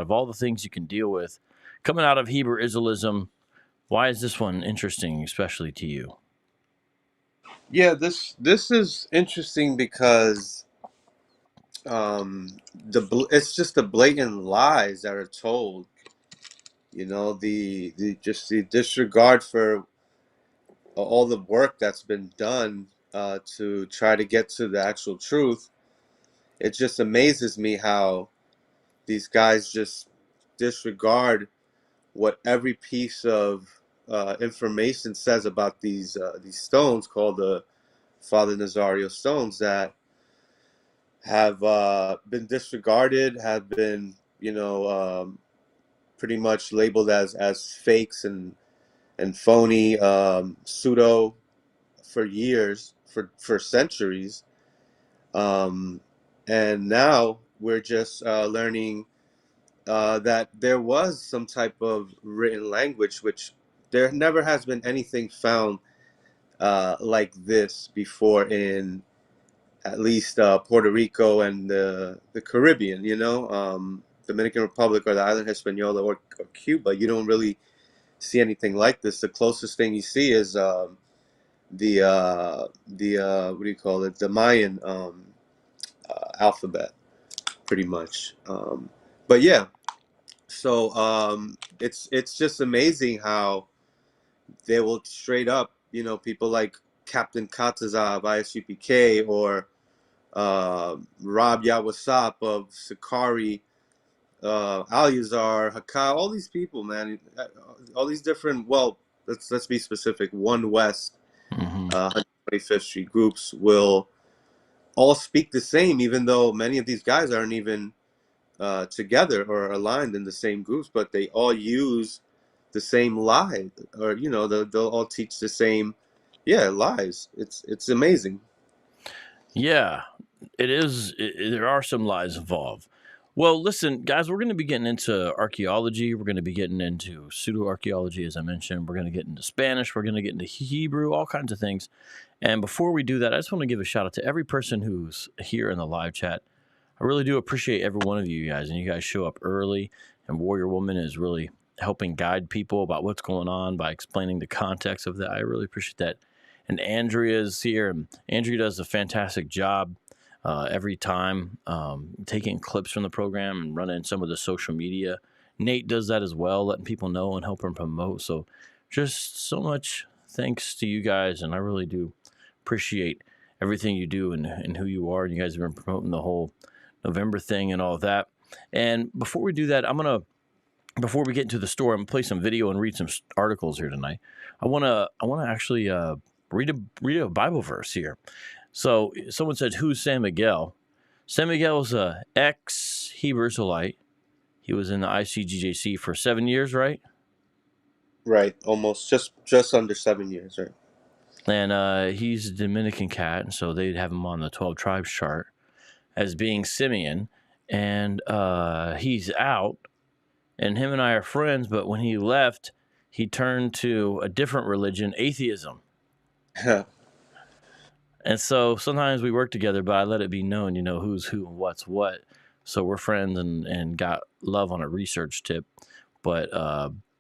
of all the things you can deal with coming out of Hebrew Israelism, why is this one interesting, especially to you? Yeah, this is interesting because it's just the blatant lies that are told. You know, the disregard for all the work that's been done to try to get to the actual truth. It just amazes me how these guys just disregard what every piece of information says about these stones called the Father Nazario stones that have been disregarded, have been pretty much labeled as fakes and phony, pseudo for years, for centuries, and now we're just learning that there was some type of written language, which there never has been anything found like this before in at least Puerto Rico and the Caribbean, Dominican Republic or the island Hispaniola or Cuba. You don't really see anything like this. The closest thing you see is the what do you call it? The Mayan alphabet, pretty much. But yeah, so it's just amazing how they will straight up, people like Captain Kataza of ISUPK or Rob Yawasop of Sakari, Al-Yazar, Hakka, all these people, man, all these different, well, let's be specific, One West, 125th Street groups will all speak the same, even though many of these guys aren't even together or aligned in the same groups, but they all use the same lie, or they'll all teach the same lies. It's amazing. Yeah, it is. There are some lies involved. Well, listen, guys, we're going to be getting into archaeology. We're going to be getting into pseudo archaeology, as I mentioned. We're going to get into Spanish. We're going to get into Hebrew, all kinds of things. And before we do that, I just want to give a shout out to every person who's here in the live chat. I really do appreciate every one of you guys, and you guys show up early. And Warrior Woman is really helping guide people about what's going on by explaining the context of that. I really appreciate that. And Andrea is here, and Andrea does a fantastic job every time, taking clips from the program and running some of the social media. Nate does that as well, letting people know and helping promote. So just so much thanks to you guys, and I really do appreciate everything you do and who you are. And you guys have been promoting the whole November thing and all of that. And before we do that, before we get into the story, I'm gonna play some video and read some articles here tonight. I wanna actually read a Bible verse here. So someone said, "Who's San Miguel?" San Miguel is a ex-Hebrew Israelite. He was in the ICGJC for 7 years, right? Right, almost just under 7 years, right? And he's a Dominican cat, and so they'd have him on the 12 tribes chart as being Simeon. And he's out, and him and I are friends, but when he left, he turned to a different religion, atheism. And so sometimes we work together, but I let it be known, who's who and what's what. So we're friends and got love on a research tip. But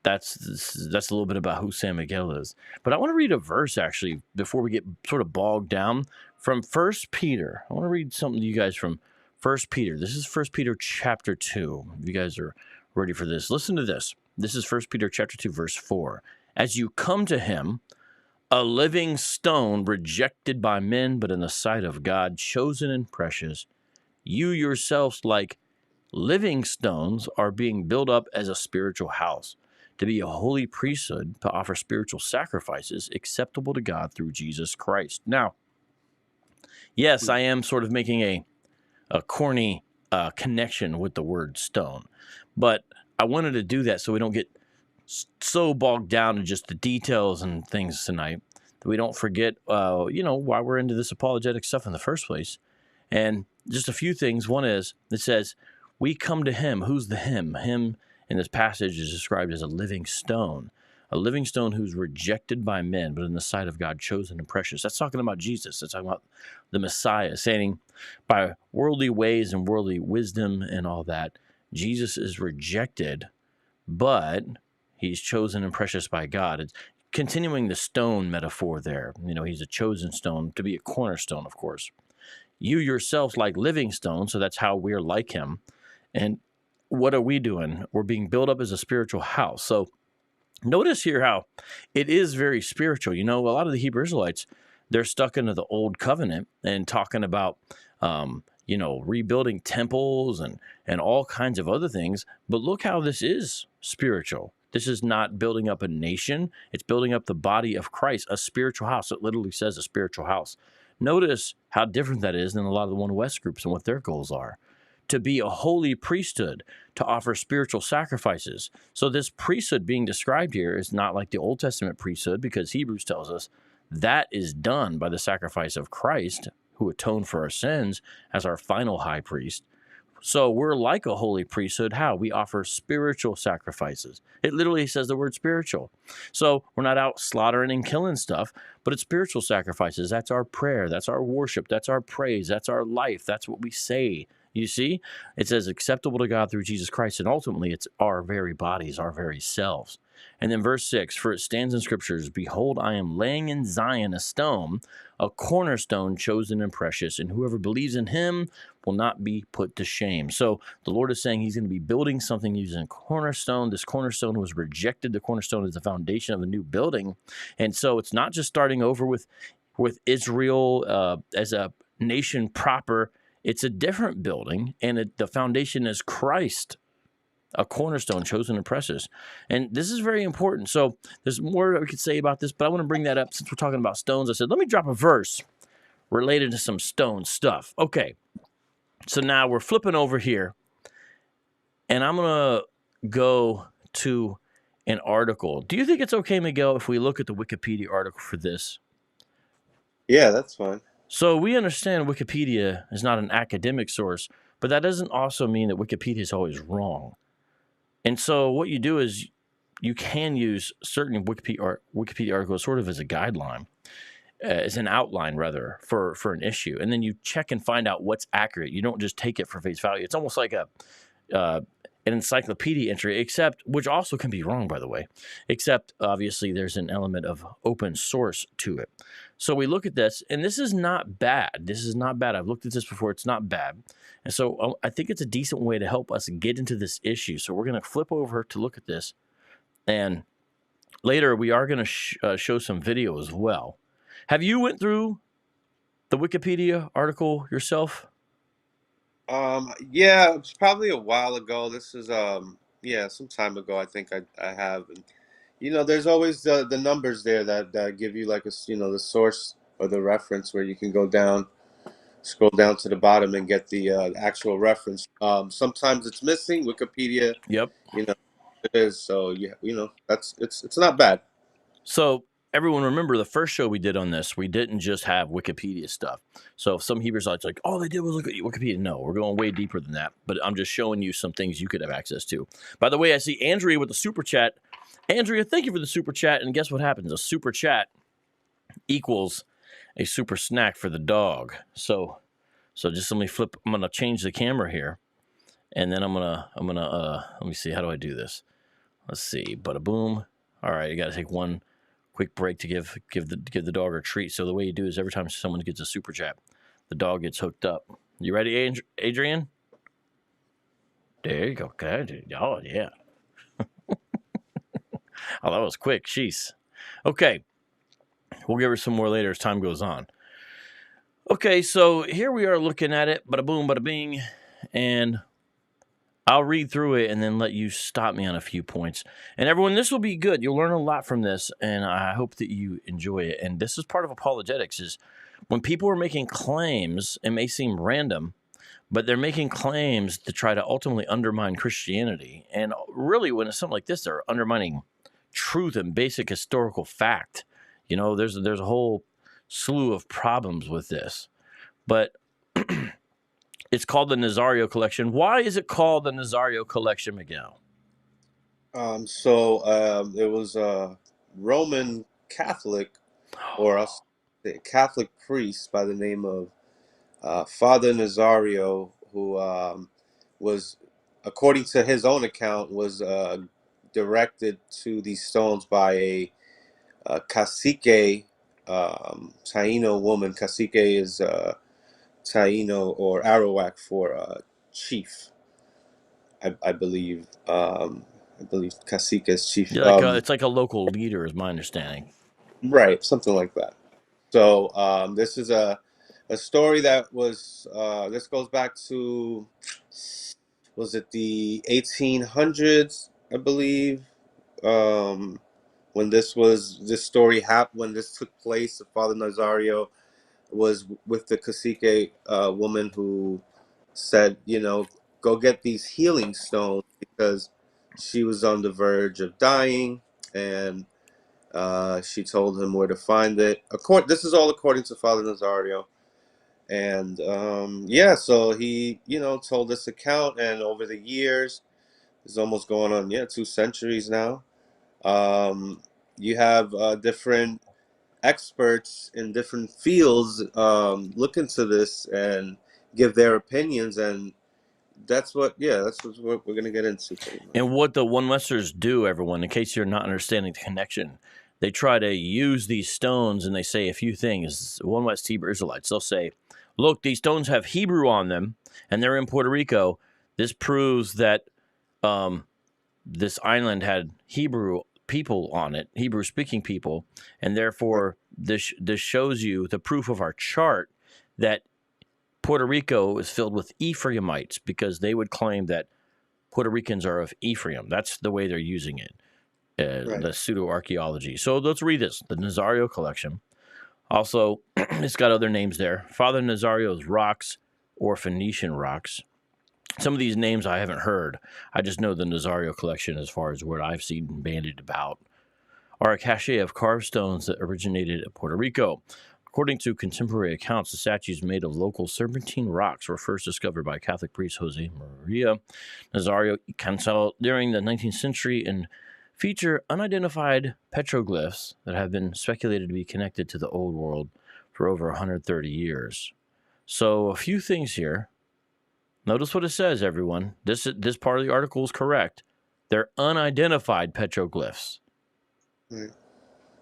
that's a little bit about who San Miguel is. But I want to read a verse, actually, before we get sort of bogged down, from 1 Peter. I want to read something to you guys from 1 Peter. This is 1 Peter chapter 2. If you guys are ready for this, listen to this. This is 1 Peter chapter 2, verse 4. As you come to him, a living stone rejected by men, but in the sight of God, chosen and precious, you yourselves, like living stones, are being built up as a spiritual house, to be a holy priesthood, to offer spiritual sacrifices acceptable to God through Jesus Christ. Now, yes, I am sort of making a corny connection with the word stone, but I wanted to do that so we don't get so bogged down in just the details and things tonight that we don't forget, why we're into this apologetic stuff in the first place. And just a few things. One is, it says, we come to him. Who's the him? Him in this passage is described as a living stone who's rejected by men, but in the sight of God, chosen and precious. That's talking about Jesus. That's talking about the Messiah, saying by worldly ways and worldly wisdom and all that, Jesus is rejected, but he's chosen and precious by God. It's continuing the stone metaphor there. He's a chosen stone to be a cornerstone, of course. You yourselves like living stones, so that's how we're like him. And what are we doing? We're being built up as a spiritual house. So notice here how it is very spiritual. A lot of the Hebrew Israelites, they're stuck into the old covenant and talking about, rebuilding temples and all kinds of other things. But look how this is spiritual. This is not building up a nation. It's building up the body of Christ, a spiritual house. It literally says a spiritual house. Notice how different that is than a lot of the One West groups and what their goals are. To be a holy priesthood, to offer spiritual sacrifices. So this priesthood being described here is not like the Old Testament priesthood, because Hebrews tells us that is done by the sacrifice of Christ, who atoned for our sins as our final high priest. So we're like a holy priesthood. How? We offer spiritual sacrifices. It literally says the word spiritual. So we're not out slaughtering and killing stuff, but it's spiritual sacrifices. That's our prayer. That's our worship. That's our praise. That's our life. That's what we say. You see, it says acceptable to God through Jesus Christ. And ultimately, it's our very bodies, our very selves. And then verse 6, for it stands in scriptures, behold, I am laying in Zion a stone, a cornerstone chosen and precious, and whoever believes in him will not be put to shame. So the Lord is saying he's going to be building something using cornerstone. This cornerstone was rejected. The cornerstone is the foundation of a new building. And so it's not just starting over with Israel as a nation proper. It's a different building, and the foundation is Christ, a cornerstone chosen and precious. And this is very important. So there's more we could say about this, but I want to bring that up since we're talking about stones. I said, let me drop a verse related to some stone stuff. Okay, so now we're flipping over here, and I'm going to go to an article. Do you think it's okay, Miguel, if we look at the Wikipedia article for this? Yeah, that's fine. So we understand Wikipedia is not an academic source, but that doesn't also mean that Wikipedia is always wrong. And so what you do is you can use certain Wikipedia articles sort of as a guideline, as an outline rather for an issue, and then you check and find out what's accurate. You don't just take it for face value. It's almost like an encyclopedia entry, which also can be wrong, by the way, except obviously there's an element of open source to it. So we look at this, and this is not bad. This is not bad. I've looked at this before. It's not bad. And so I think it's a decent way to help us get into this issue. So we're going to flip over to look at this. And later we are going to show some video as well. Have you went through the Wikipedia article yourself? Yeah, it's probably a while ago. This is some time ago. I think I have. And, there's always the numbers there that give you like the source or the reference where you can go down, scroll down to the bottom and get the actual reference. Sometimes it's missing. Wikipedia, Yep. it is. So yeah, it's not bad. So everyone remember the first show we did on this, we didn't just have Wikipedia stuff. So if some Hebrews are like, all they did was look at Wikipedia. No, we're going way deeper than that. But I'm just showing you some things you could have access to. By the way, I see Andrea with the super chat. Andrea, thank you for the super chat. And guess what happens? A super chat equals a super snack for the dog. So just let me flip. I'm going to change the camera here. And then I'm going to, let me see. How do I do this? Let's see. Bada boom. All right. You got to take one quick break to give the dog a treat. So the way you do is every time someone gets a super chat, the dog gets hooked up. You ready, Adrian? There you go. Okay. Oh, yeah. Oh, that was quick. Jeez. Okay. We'll give her some more later as time goes on. Okay, so here we are looking at it. Bada boom, bada bing. And I'll read through it and then let you stop me on a few points. And everyone, this will be good. You'll learn a lot from this, and I hope that you enjoy it. And this is part of apologetics, is when people are making claims, it may seem random, but they're making claims to try to ultimately undermine Christianity. And really, when it's something like this, they're undermining truth and basic historical fact. There's a whole slew of problems with this. But it's called the Nazario Collection. Why is it called the Nazario Collection, Miguel? It was a Roman Catholic or a Catholic priest by the name of Father Nazario, who was according to his own account, was directed to these stones by a cacique, Taino woman. Cacique is Taino or Arawak for chief, I believe. I believe cacique is chief. Yeah, like it's like a local leader, is my understanding. Right, something like that. So this is a story that was this goes back to, was it the 1800s, I believe, when this story happened, when this took place. Father Nazario was with the cacique woman who said, go get these healing stones because she was on the verge of dying, and she told him where to find it. This is all according to Father Nazario. And yeah, so he, told this account, and over the years, it's almost going on, 2 centuries now. You have different experts in different fields look into this and give their opinions, and that's what we're gonna get into pretty much. And what the One Westers do, everyone, in case you're not understanding the connection, they try to use these stones and they say a few things. One West Hebrew Israelites, they'll say, look, these stones have Hebrew on them and they're in Puerto Rico. This proves that this island had Hebrew people on it, Hebrew speaking people, and therefore this shows you the proof of our chart that Puerto Rico is filled with Ephraimites, because they would claim that Puerto Ricans are of Ephraim. That's the way they're using it, Right. the pseudo archaeology. So let's read this, the Nazario Collection. Also, it's got other names there. Father Nazario's Rocks or Phoenician Rocks. Some of these names I haven't heard. I just know the Nazario Collection, as far as what I've seen bandied about, are a cache of carved stones that originated in Puerto Rico. According to contemporary accounts, the statues made of local serpentine rocks were first discovered by Catholic priest Jose Maria Nazario Cancel during the 19th century and feature unidentified petroglyphs that have been speculated to be connected to the Old World for over 130 years. So a few things here. Notice what it says, everyone. This part of the article is correct. They're unidentified petroglyphs. Right.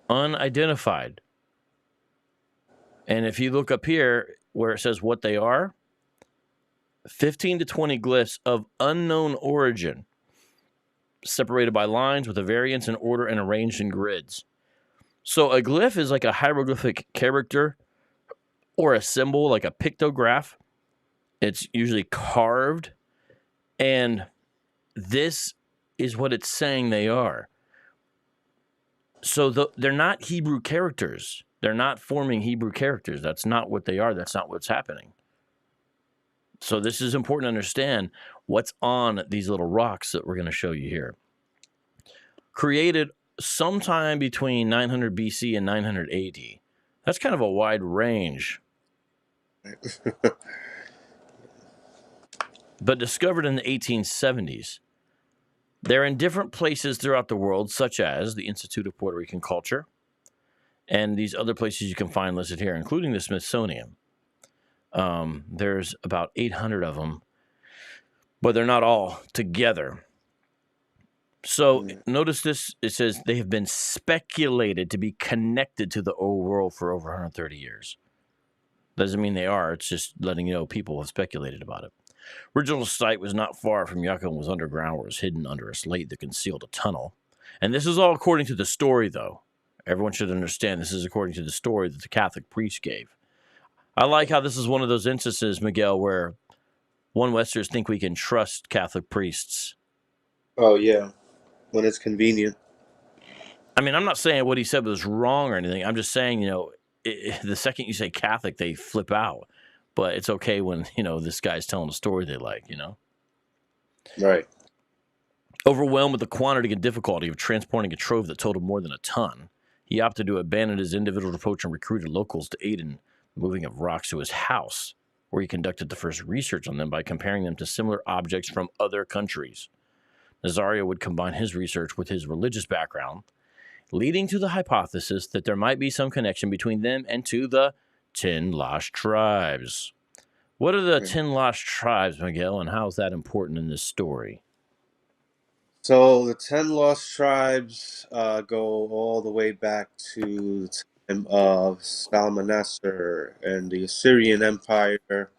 Unidentified. And if you look up here where it says what they are, 15 to 20 glyphs of unknown origin, separated by lines with a variance in order and arranged in grids. So a glyph is like a hieroglyphic character or a symbol, like a pictograph. It's usually carved, and this is what it's saying they are. So they're not Hebrew characters. They're not forming Hebrew characters. That's not what they are. That's not what's happening. So this is important to understand what's on these little rocks that we're going to show you here. Created sometime between 900 BC and 900 AD. That's kind of a wide range. But discovered in the 1870s. They're in different places throughout the world, such as the Institute of Puerto Rican Culture, and these other places you can find listed here, including the Smithsonian. There's about 800 of them, but they're not all together. So notice this. It says they have been speculated to be connected to the old world for over 130 years. Doesn't mean they are. It's just letting you know people have speculated about it. Original site was not far from Yucca and was underground, where it was hidden under a slate that concealed a tunnel. And this is all according to the story, though. Everyone should understand this is according to the story that the Catholic priest gave. I like how this is one of those instances, Miguel, where one Westers think we can trust Catholic priests. Oh, yeah. When it's convenient. I mean, I'm not saying what he said was wrong or anything. I'm just saying, the second you say Catholic, they flip out. But it's okay when, this guy's telling a story they like, Right. Overwhelmed with the quantity and difficulty of transporting a trove that totaled more than a ton, he opted to abandon his individual approach and recruited locals to aid in the moving of rocks to his house, where he conducted the first research on them by comparing them to similar objects from other countries. Nazario would combine his research with his religious background, leading to the hypothesis that there might be some connection between them and to the 10 lost tribes. What are the 10 lost tribes, Miguel, and how is that important in this story? So the 10 lost tribes go all the way back to the time of Salmanassar and the Assyrian Empire.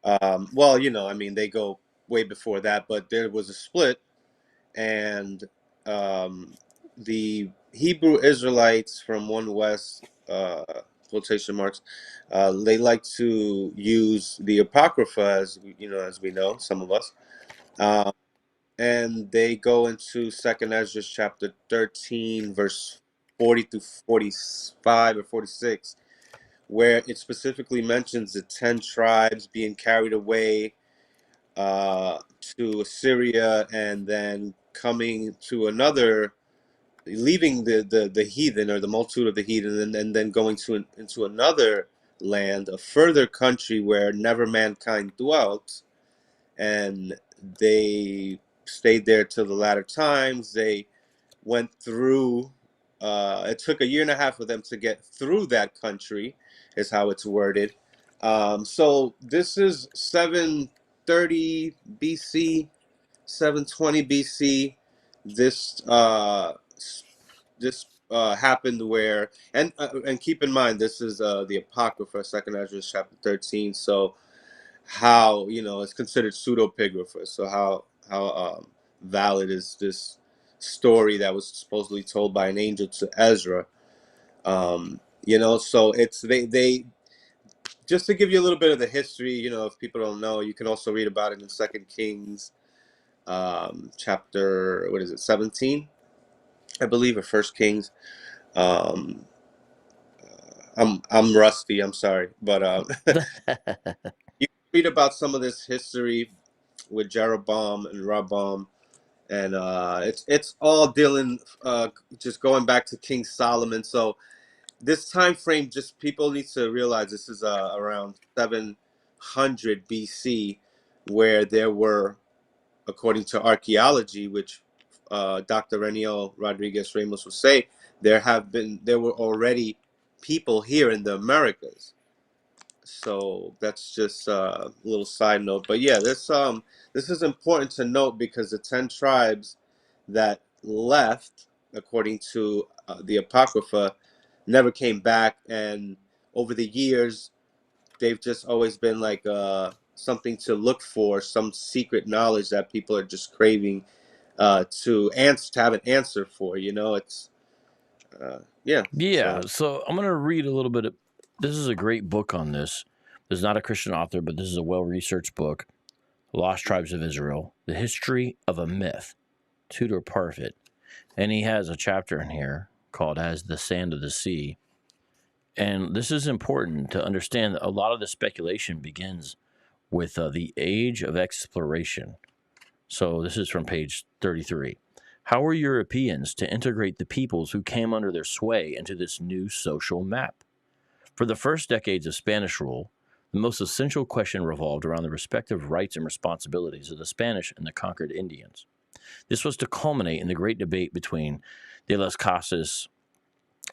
Well, I mean, they go way before that, but there was a split, and um, the Hebrew Israelites from one West, quotation marks, they like to use the Apocrypha, as we know, some of us. Um, and they go into Second Ezra chapter 13, verse 40 to 45 or 46, where it specifically mentions the 10 tribes being carried away to Assyria, and then coming to another, leaving the heathen, or the multitude of the heathen, and then going into another land, a further country where never mankind dwelt, and they stayed there till the latter times. They went through. It took a year and a half for them to get through that country, is how it's worded. So this is 730 BC, 720 BC. This happened where, and keep in mind, this is the Apocrypha, Second Ezra chapter 13. So how, it's considered pseudepigrapha. So how valid is this story that was supposedly told by an angel to Ezra? So it's they just to give you a little bit of the history. If people don't know, you can also read about it in Second Kings, chapter, what is it, 17, I believe, or First Kings. Um, I'm rusty. I'm sorry, but you can read about some of this history with Jeroboam and Rehoboam, and it's all dealing, just going back to King Solomon. So this time frame, just people need to realize this is around 700 BC, where there were, according to archaeology, which Dr. Reniel Rodriguez Ramos would say, there were already people here in the Americas. So that's just a little side note. But yeah, this is important to note, because the 10 tribes that left, according to the Apocrypha, never came back, and over the years they've just always been like something to look for, some secret knowledge that people are just craving to have an answer for. It's yeah. Yeah, So so I'm going to read a little bit of this is a great book on this. This is not a Christian author, but this is a well-researched book, Lost Tribes of Israel: The History of a Myth, Tudor Parfit. And he has a chapter in here called As the Sand of the Sea. And this is important to understand that a lot of the speculation begins with the age of exploration. So this is from page 33. How were Europeans to integrate the peoples who came under their sway into this new social map? For the first decades of Spanish rule, the most essential question revolved around the respective rights and responsibilities of the Spanish and the conquered Indians. This was to culminate in the great debate between de las Casas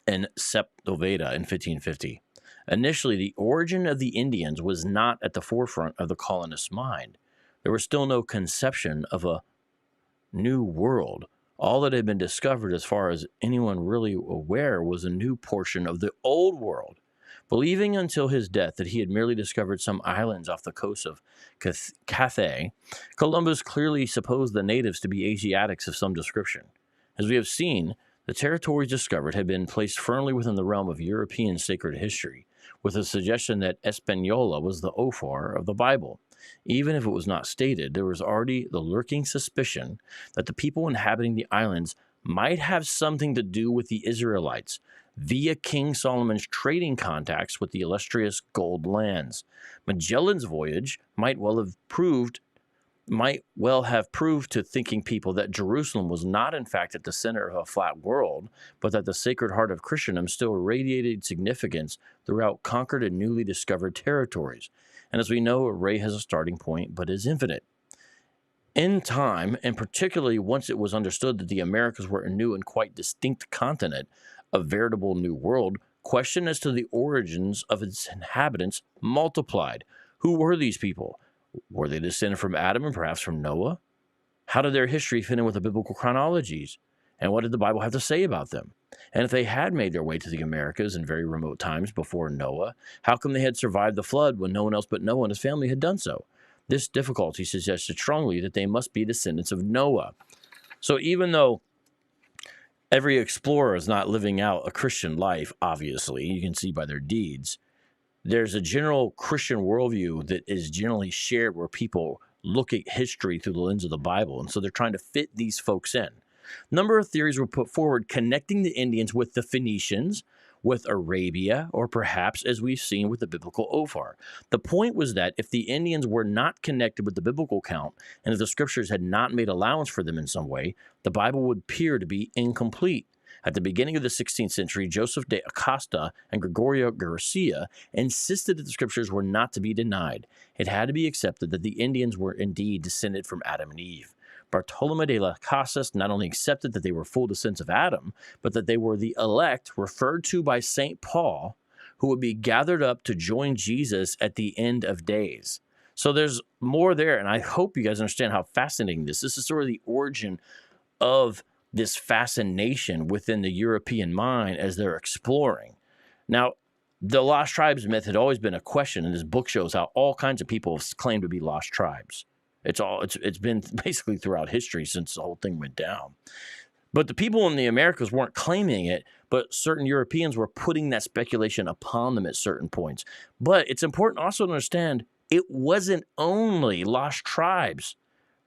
and Sepúlveda in 1550. Initially, the origin of the Indians was not at the forefront of the colonists' mind. There was still no conception of a new world. All that had been discovered, as far as anyone really aware, was a new portion of the old world. Believing until his death that he had merely discovered some islands off the coast of Cathay, Columbus clearly supposed the natives to be Asiatics of some description. As we have seen, the territories discovered had been placed firmly within the realm of European sacred history, with the suggestion that Hispaniola was the Ophir of the Bible. Even if it was not stated, there was already the lurking suspicion that the people inhabiting the islands might have something to do with the Israelites via King Solomon's trading contacts with the illustrious gold lands. Magellan's voyage might well have proved to thinking people that Jerusalem was not in fact at the center of a flat world, but that the Sacred Heart of Christendom still radiated significance throughout conquered and newly discovered territories. And as we know, a ray has a starting point, but is infinite. In time, and particularly once it was understood that the Americas were a new and quite distinct continent, a veritable new world, question as to the origins of its inhabitants multiplied. Who were these people? Were they descended from Adam and perhaps from Noah? How did their history fit in with the biblical chronologies? And what did the Bible have to say about them? And if they had made their way to the Americas in very remote times before Noah, how come they had survived the flood when no one else but Noah and his family had done so? This difficulty suggested strongly that they must be descendants of Noah. So even though every explorer is not living out a Christian life, obviously, you can see by their deeds, there's a general Christian worldview that is generally shared where people look at history through the lens of the Bible. And so they're trying to fit these folks in. A number of theories were put forward connecting the Indians with the Phoenicians, with Arabia, or perhaps, as we've seen, with the biblical Ophir. The point was that if the Indians were not connected with the biblical count, and if the scriptures had not made allowance for them in some way, the Bible would appear to be incomplete. At the beginning of the 16th century, Joseph de Acosta and Gregorio Garcia insisted that the scriptures were not to be denied. It had to be accepted that the Indians were indeed descended from Adam and Eve. Bartolome de las Casas not only accepted that they were full descendants of Adam, but that they were the elect referred to by St. Paul, who would be gathered up to join Jesus at the end of days. So there's more there, and I hope you guys understand how fascinating this is. This is sort of the origin of this fascination within the European mind as they're exploring. Now, the lost tribes myth had always been a question, and this book shows how all kinds of people claim to be lost tribes. It's been basically throughout history since the whole thing went down. But the people in the Americas weren't claiming it, but certain Europeans were putting that speculation upon them at certain points. But it's important also to understand it wasn't only lost tribes.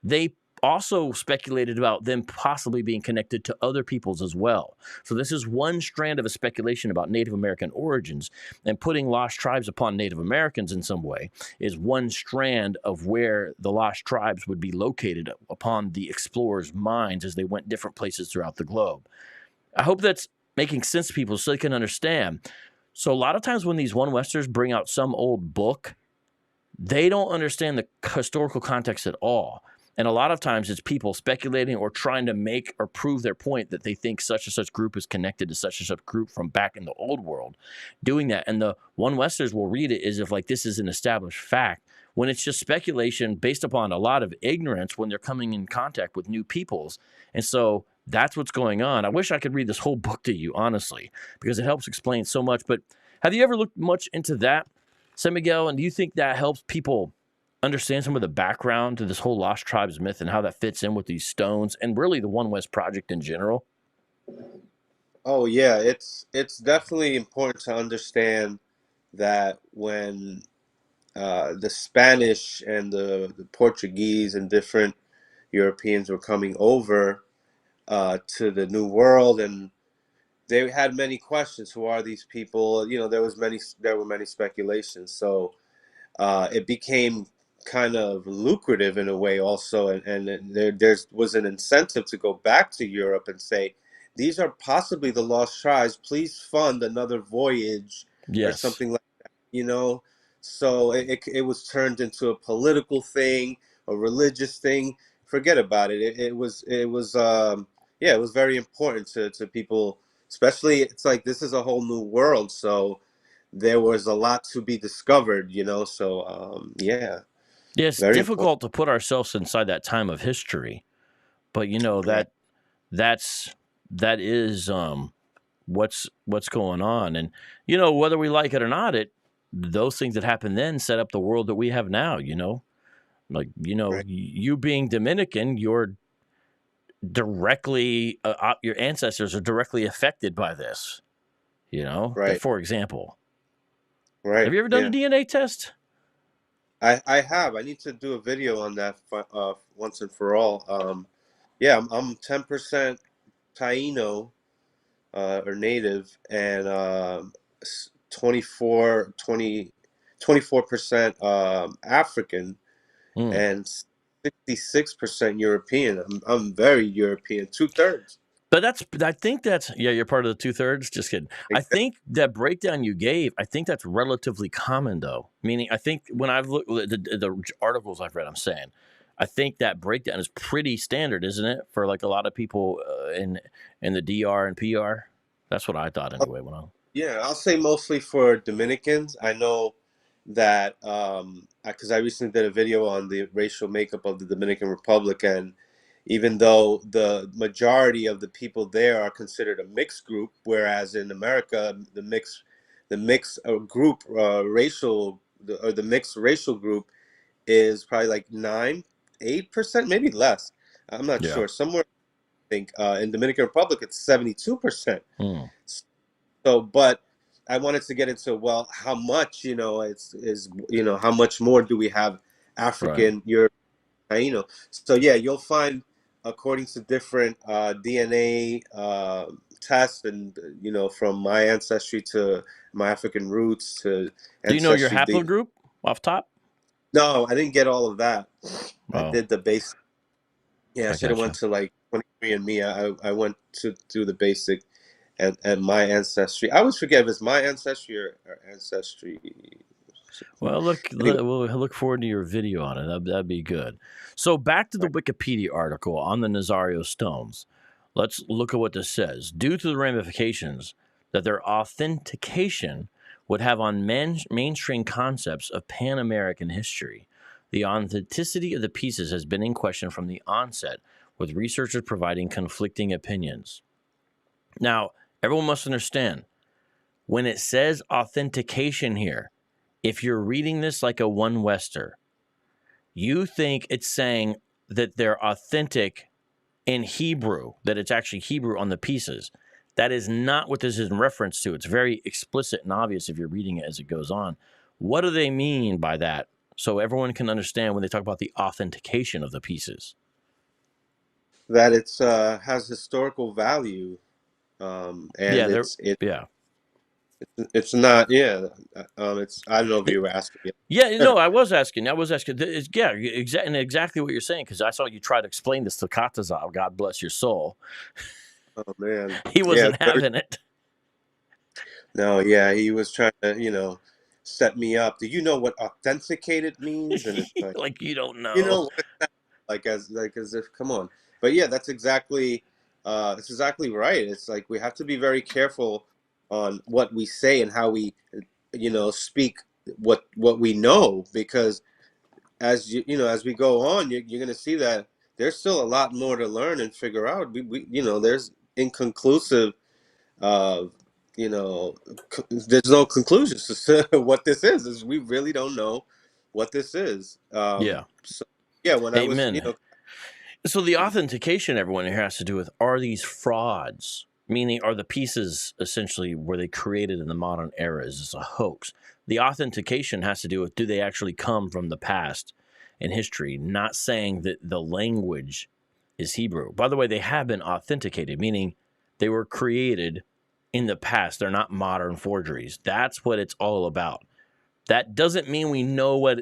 They also speculated about them possibly being connected to other peoples as well. So this is one strand of a speculation about Native American origins, and putting lost tribes upon Native Americans in some way is one strand of where the lost tribes would be located upon the explorers' minds as they went different places throughout the globe. I hope that's making sense to people so they can understand. So a lot of times when these one Westers bring out some old book, they don't understand the historical context at all. And a lot of times it's people speculating or trying to make or prove their point that they think such and such group is connected to such and such group from back in the old world, doing that. And the one Westers will read it as if like this is an established fact, when it's just speculation based upon a lot of ignorance when they're coming in contact with new peoples. And so that's what's going on. I wish I could read this whole book to you, honestly, because it helps explain so much. But have you ever looked much into that, San Miguel? And do you think that helps people understand some of the background to this whole Lost Tribes myth and how that fits in with these stones and really the One West project in general? Oh yeah, it's definitely important to understand that when the Spanish and the Portuguese and different Europeans were coming over to the New World, and they had many questions. Who are these people? You know, there were many speculations. So it became kind of lucrative in a way also, and there was an incentive to go back to Europe and say, these are possibly the lost tribes, please fund another voyage or Yes. something like that, you know. So it was turned into a political thing, a religious thing. Forget about it. Yeah, it was very important to people, especially it's like this is a whole new world, so there was a lot to be discovered, you know. So yeah, Yeah, it's very important. difficult to put ourselves inside that time of history, but you know Right, that is what's going on. And you know, whether we like it or not, those things that happened then set up the world that we have now, you know. Like, you know, right, you being Dominican, you're directly your ancestors are directly affected by this, you know. Like, right, for example, have right. you ever done a Yeah, DNA test? I have. I need to do a video on that once and for all. Yeah, I'm 10% Taino or native, and 24 24% African, Hmm. and 66% European. I'm very European, 2/3. But I think that's, yeah, you're part of the 2/3. Just kidding. I think that breakdown you gave, I think that's relatively common though. Meaning, I think when I've looked at the articles I've read, I'm saying, I think that breakdown is pretty standard, isn't it, for like a lot of people in the DR and PR? That's what I thought anyway. When I Yeah, I'll say mostly for Dominicans. I know that because I recently did a video on the racial makeup of the Dominican Republic, and even though the majority of the people there are considered a mixed group, whereas in America the mixed group or the mixed racial group is probably like 8%, maybe less. I'm not Yeah. sure. Somewhere I think in Dominican Republic it's 72%. Hmm. So, but I wanted to get into, well, how much, how much more do we have Right. African, European, So yeah, you'll find according to different DNA tests, and from my ancestry to my African roots to Do you know your ancestry. haplogroup off top? No, I didn't get all of that. I Oh, did the basic. Yeah, I I should have went gotcha. to like 23andMe. I went to do the basic and my ancestry. I always forget if it's my ancestry or ancestry. Well, Anyway, we'll look forward to your video on it. That'd be good. So back to the Wikipedia article on the Nazario stones. Let's look at what this says. Due to the ramifications that their authentication would have on mainstream concepts of Pan-American history, the authenticity of the pieces has been in question from the onset, with researchers providing conflicting opinions. Now, everyone must understand, when it says authentication here, if you're reading this like a one Wester, you think it's saying that they're authentic in Hebrew, that it's actually Hebrew on the pieces. That is not what this is in reference to. It's very explicit and obvious if you're reading it as it goes on. What do they mean by that? So everyone can understand when they talk about the authentication of the pieces. that it's has historical value, Yeah, and they're yeah. it's not. Yeah, it's. I don't know if you were asking me. Yeah, no, I was asking. Yeah, and exactly what you're saying, because I saw you try to explain this to Katazov. God bless your soul. Oh man, He yeah, wasn't having it. no, yeah, he was trying to, set me up. Do you know what authenticated means? And it's like, Like you don't you know. know, what- like as if, come on. But yeah, that's exactly right. It's like we have to be very careful on what we say and how we, speak what we know, because as we go on, you're going to see that there's still a lot more to learn and figure out. There's inconclusive uh, there's no conclusions to what this is we really don't know what this is. Yeah. So yeah, when I was, Amen. So the authentication everyone here has to do with, are these frauds? Meaning, are the pieces essentially, were they created in the modern era? Is this a hoax? The authentication has to do with, do they actually come from the past in history? Not saying that the language is Hebrew. By the way, they have been authenticated, meaning they were created in the past. They're not modern forgeries. That's what it's all about. That doesn't mean we know what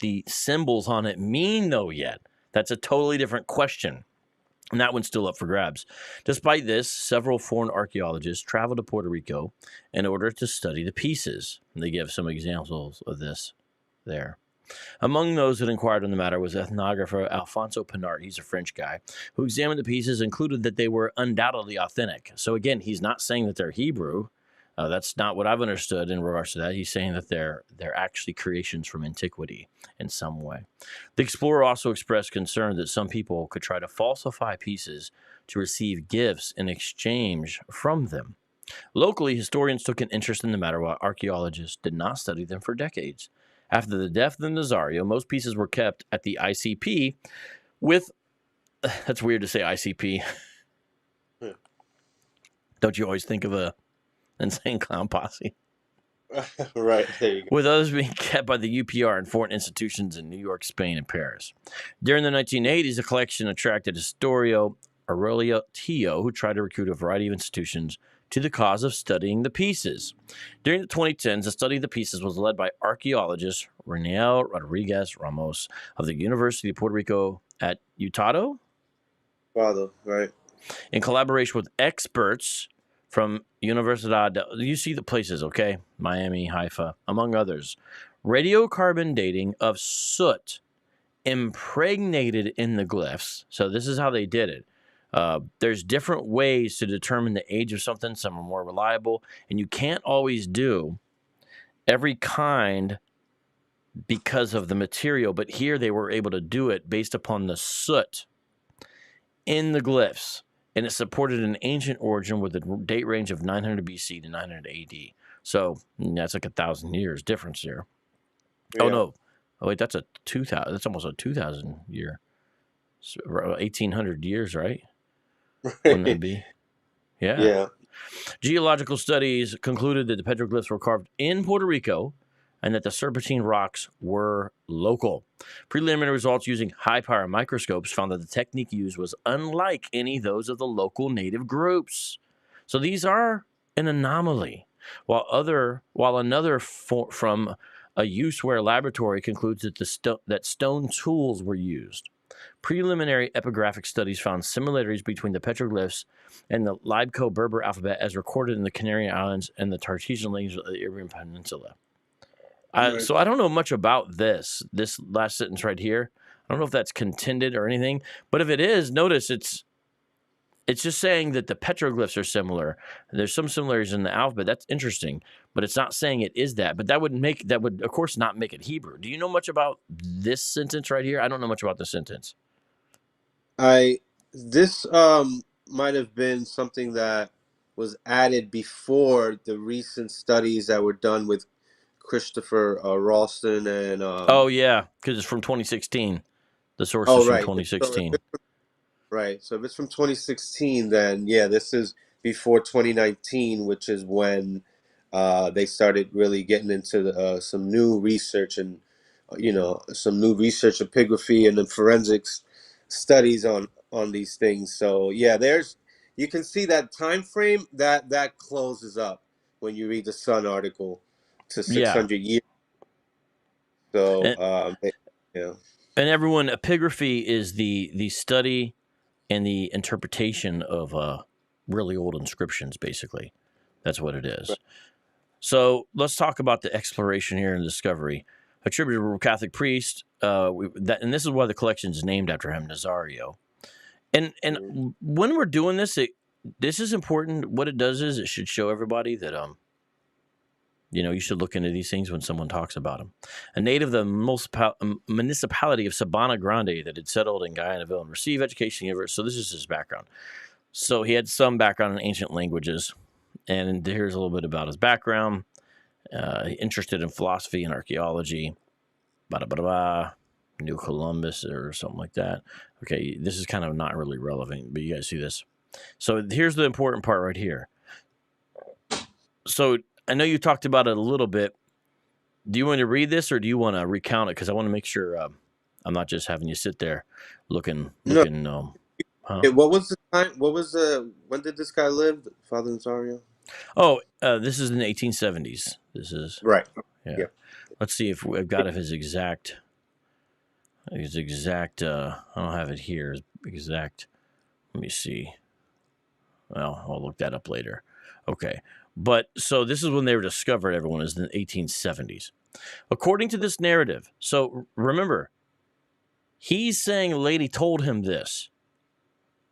the symbols on it mean, though, yet. That's a totally different question. And that one's still up for grabs. Despite this, several foreign archaeologists traveled to Puerto Rico in order to study the pieces. And they give some examples of this there. Among those that inquired on the matter was ethnographer Alfonso Pinart. He's a French guy who examined the pieces, included that they were undoubtedly authentic. So again, he's not saying that they're Hebrew. That's not what I've understood in regards to that. He's saying that they're actually creations from antiquity in some way. The explorer also expressed concern that some people could try to falsify pieces to receive gifts in exchange from them. Locally, historians took an interest in the matter while archaeologists did not study them for decades. After the death of the Nazario, most pieces were kept at the ICP with, that's weird to say ICP. Don't you always think of a insane clown posse? right there you go. With others being kept by the UPR and foreign institutions in New York, Spain, and Paris. During the 1980s, the collection attracted Historio Aurelio Tio, who tried to recruit a variety of institutions to the cause of studying the pieces. During the 2010s, the study of the pieces was led by archaeologist Reniel Rodriguez Ramos of the University of Puerto Rico at Utado, Father, right? in collaboration with experts from Universidad. You see the places, okay? Miami, Haifa, among others. Radiocarbon dating of soot impregnated in the glyphs. So this is how they did it. There's different ways to determine the age of something. Some are more reliable, and you can't always do every kind because of the material, but here they were able to do it based upon the soot in the glyphs, and it supported an ancient origin with a date range of 900 BC to 900 AD. So that's like 1,000 years difference here. Yeah. Oh no, oh wait, that's a 2,000. That's almost a 2,000 year, 1,800 years, right? Wouldn't that be? Yeah. Yeah. Geological studies concluded that the petroglyphs were carved in Puerto Rico and that the serpentine rocks were local. Preliminary results using high-power microscopes found that the technique used was unlike any of those of the local native groups. So these are an anomaly. While another from a use-where laboratory concludes that that stone tools were used. Preliminary epigraphic studies found similarities between the petroglyphs and the Libco-Berber alphabet as recorded in the Canary Islands and the Tartessian language of the Iberian Peninsula. Right. So I don't know much about this last sentence right here. I don't know if that's contended or anything, but if it is, notice it's just saying that the petroglyphs are similar. There's some similarities in the alphabet. That's interesting, but it's not saying it is that. But that would of course not make it Hebrew. Do you know much about this sentence right here? I don't know much about the sentence. This might have been something that was added before the recent studies that were done with Christopher Ralston and oh yeah, because it's from 2016. The source is from right. 2016. Right. So if it's from 2016, then yeah, this is before 2019, which is when they started really getting into some new research and some new research, epigraphy, and the forensics studies on these things. So yeah, you can see that time frame that closes up when you read the Sun article to 600 years. So yeah. And everyone, epigraphy is the study and the interpretation of really old inscriptions, basically. That's what it is. Right. So let's talk about the exploration here and discovery. Attributed to a Catholic priest, and this is why the collection is named after him, Nazario. And when we're doing this, this is important. What it does is it should show everybody that you should look into these things when someone talks about them. A native of the municipality of Sabana Grande that had settled in Guyanaville and received education. So this is his background. So he had some background in ancient languages. And here's a little bit about his background. Interested in philosophy and archaeology. New Columbus or something like that. Okay, this is kind of not really relevant, but you guys see this. So here's the important part right here. So I know you talked about it a little bit. Do you want to read this or do you want to recount it? Because I want to make sure I'm not just having you sit there looking. No. What was the time? When did this guy live, Father Nazario? Oh, this is in the 1870s. This is right. Yeah. Let's see if I've got his exact. I don't have it here. Exact. Let me see. Well, I'll look that up later. Okay. But so this is when they were discovered, everyone, is in the 1870s. According to this narrative, so remember, he's saying a lady told him this.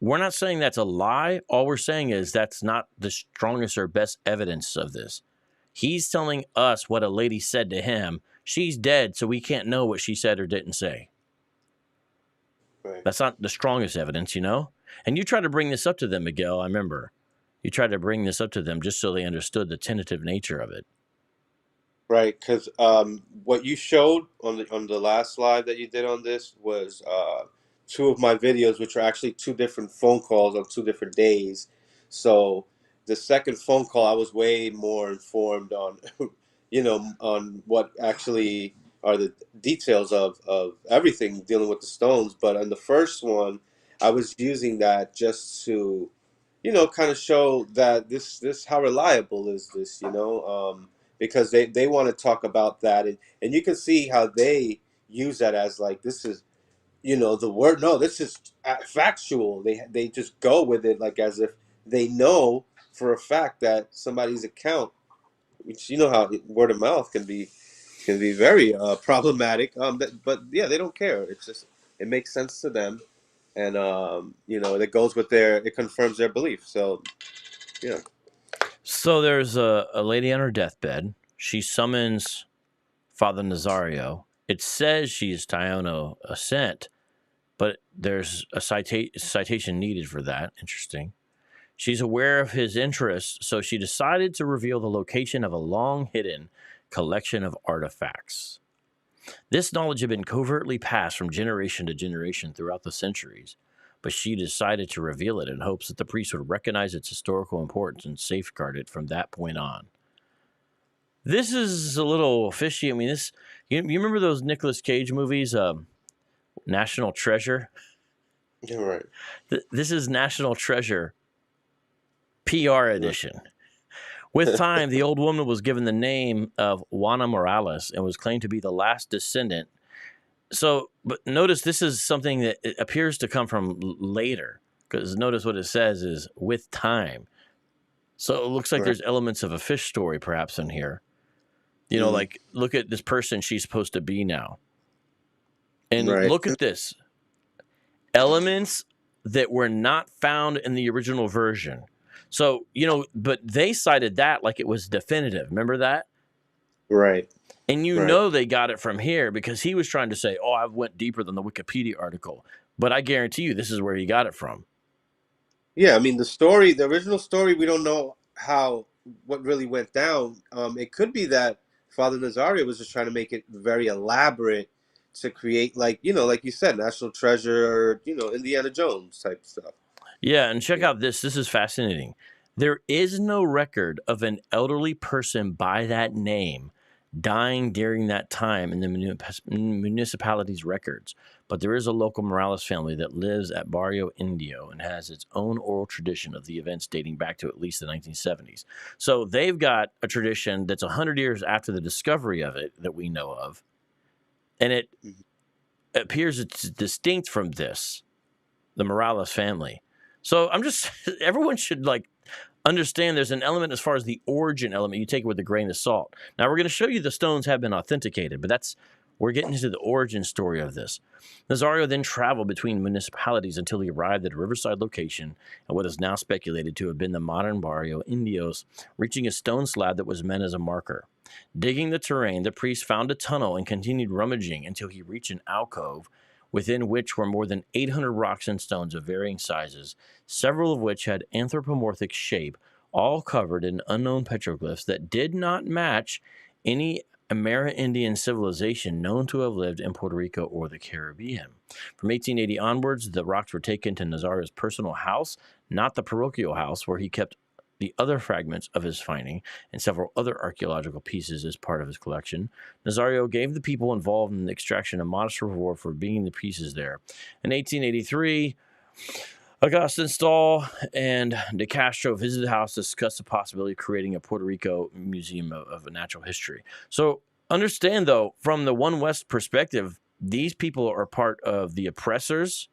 We're not saying that's a lie. All we're saying is that's not the strongest or best evidence of this. He's telling us what a lady said to him. She's dead, so we can't know what she said or didn't say. Right. That's not the strongest evidence, And you tried to bring this up to them, Miguel, I remember. You tried to bring this up to them just so they understood the tentative nature of it. Right, because what you showed on the last slide that you did on this was two of my videos, which are actually two different phone calls on 2 different days. So the second phone call, I was way more informed on, on what actually are the details of everything dealing with the stones. But on the first one, I was using that just to, kind of show that this how reliable is this, because they want to talk about that, and you can see how they use that as like this is, the word. No, this is factual. They just go with it like as if they know for a fact that somebody's account, which how word of mouth can be very problematic. But yeah, they don't care. It's just it makes sense to them, and it goes with it confirms their belief. So yeah. So there's a lady on her deathbed. she summons Father Nazario. It says she's Taino Ascent, but there's a citation needed for that. Interesting. She's aware of his interests, so she decided to reveal the location of a long-hidden collection of artifacts. This knowledge had been covertly passed from generation to generation throughout the centuries, but she decided to reveal it in hopes that the priest would recognize its historical importance and safeguard it from that point on. This is a little fishy. I mean, you remember those Nicolas Cage movies, National Treasure? You're right. This is National Treasure PR edition. With time, the old woman was given the name of Juana Morales and was claimed to be the last descendant. So, but notice this is something that it appears to come from later, because notice what it says is with time. So it looks like there's elements of a fish story perhaps in here. You know, like, look at this person she's supposed to be now. And look at this. Elements that were not found in the original version. So, you know, but they cited that like it was definitive. Remember that? Right. And you know they got it from here because he was trying to say, oh, I went deeper than the Wikipedia article. But I guarantee you this is where he got it from. Yeah, I mean, the original story, we don't know what really went down. It could be that Father Nazario was just trying to make it very elaborate to create, like, you know, like you said, National Treasure or, you know, Indiana Jones type stuff. Yeah, and check out this. This is fascinating. There is no record of an elderly person by that name dying during that time in the municipality's records. But there is a local Morales family that lives at Barrio Indio and has its own oral tradition of the events dating back to at least the 1970s. So they've got a tradition that's 100 years after the discovery of it that we know of. And it appears it's distinct from this, the Morales family. So everyone should like understand there's an element as far as the origin element. You take it with a grain of salt. Now we're going to show you the stones have been authenticated, but we're getting into the origin story of this. Nazario then traveled between municipalities until he arrived at a riverside location at what is now speculated to have been the modern Barrio Indios, reaching a stone slab that was meant as a marker. Digging the terrain, the priest found a tunnel and continued rummaging until he reached an alcove within which were more than 800 rocks and stones of varying sizes, several of which had anthropomorphic shape, all covered in unknown petroglyphs that did not match any Amerindian civilization known to have lived in Puerto Rico or the Caribbean. From 1880 onwards, the rocks were taken to Nazario's personal house, not the parochial house where he kept the other fragments of his finding and several other archaeological pieces as part of his collection. Nazario gave the people involved in the extraction a modest reward for bringing the pieces there. In 1883, Augustin Stahl and De Castro visited the house to discuss the possibility of creating a Puerto Rico museum of natural history. So understand, though, from the One West perspective, these people are part of the oppressors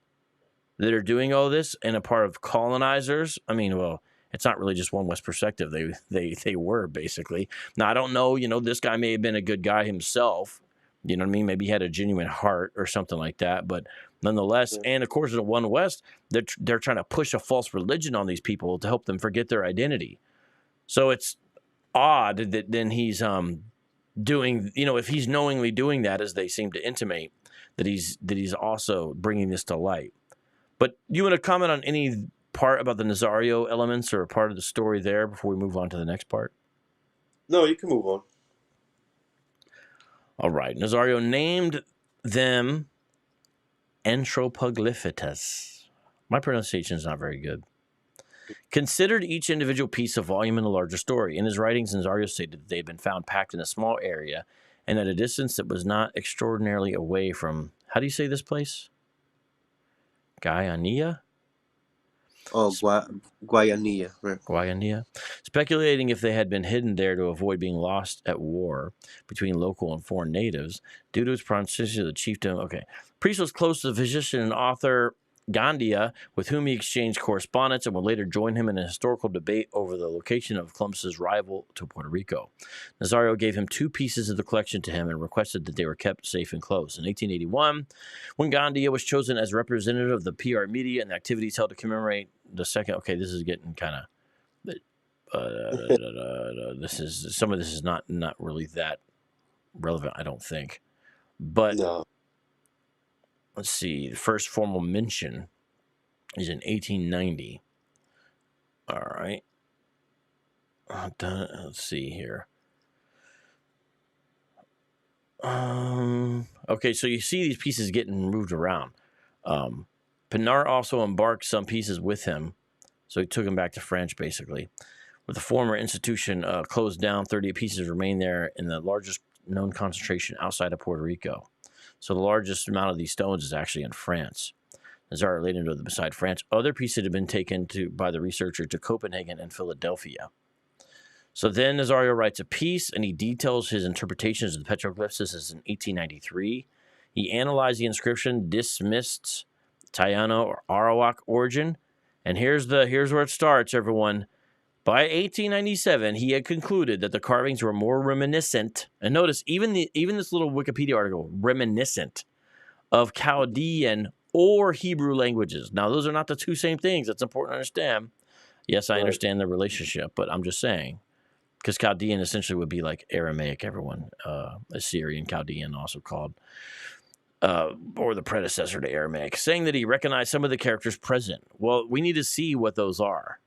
that are doing all this and a part of colonizers. I mean, well, it's not really just One West perspective. They were, basically. Now, I don't know, this guy may have been a good guy himself. You know what I mean? Maybe he had a genuine heart or something like that. But nonetheless, and of course, the One West, they're trying to push a false religion on these people to help them forget their identity. So it's odd that then he's doing, if he's knowingly doing that, as they seem to intimate, that he's also bringing this to light. But you want to comment on any part about the Nazario elements or a part of the story there before we move on to the next part? No, you can move on. All right. Nazario named them Anthropoglyphites. My pronunciation is not very good. Considered each individual piece a volume in a larger story. In his writings, Nazario stated that they had been found packed in a small area and at a distance that was not extraordinarily away from, how do you say this place? Guyana? Oh, Guayanilla. Right. Guayana, speculating if they had been hidden there to avoid being lost at war between local and foreign natives due to its proximity to the chiefdom. Okay. Priest was close to the physician and author Gandia, with whom he exchanged correspondence and would later join him in a historical debate over the location of Columbus's rival to Puerto Rico. Nazario gave him 2 pieces of the collection to him and requested that they were kept safe and close. In 1881, when Gandia was chosen as representative of the PR media and the activities held to commemorate the second, okay, this is getting kind of This is some of this is not really that relevant, I don't think. But No. let's see. The first formal mention is in 1890. All right. Let's see here. Okay, so you see these pieces getting moved around. Pinard also embarked some pieces with him, so he took them back to France, basically. With the former institution closed down, 38 pieces remain there in the largest known concentration outside of Puerto Rico. So the largest amount of these stones is actually in France. Nazario later noted that beside France, other pieces had been taken by the researcher to Copenhagen and Philadelphia. So then Nazario writes a piece, and he details his interpretations of the petroglyphs. This is in 1893. He analyzed the inscription, dismissed Taino or Arawak origin, and here's where it starts, everyone. By 1897, he had concluded that the carvings were more reminiscent, and notice even this little Wikipedia article, reminiscent of Chaldean or Hebrew languages. Now, those are not the two same things. That's important to understand. Yes, I understand the relationship, but I'm just saying. Because Chaldean essentially would be like Aramaic, everyone. Assyrian, Chaldean, also called, or the predecessor to Aramaic, saying that he recognized some of the characters present. Well, we need to see what those are.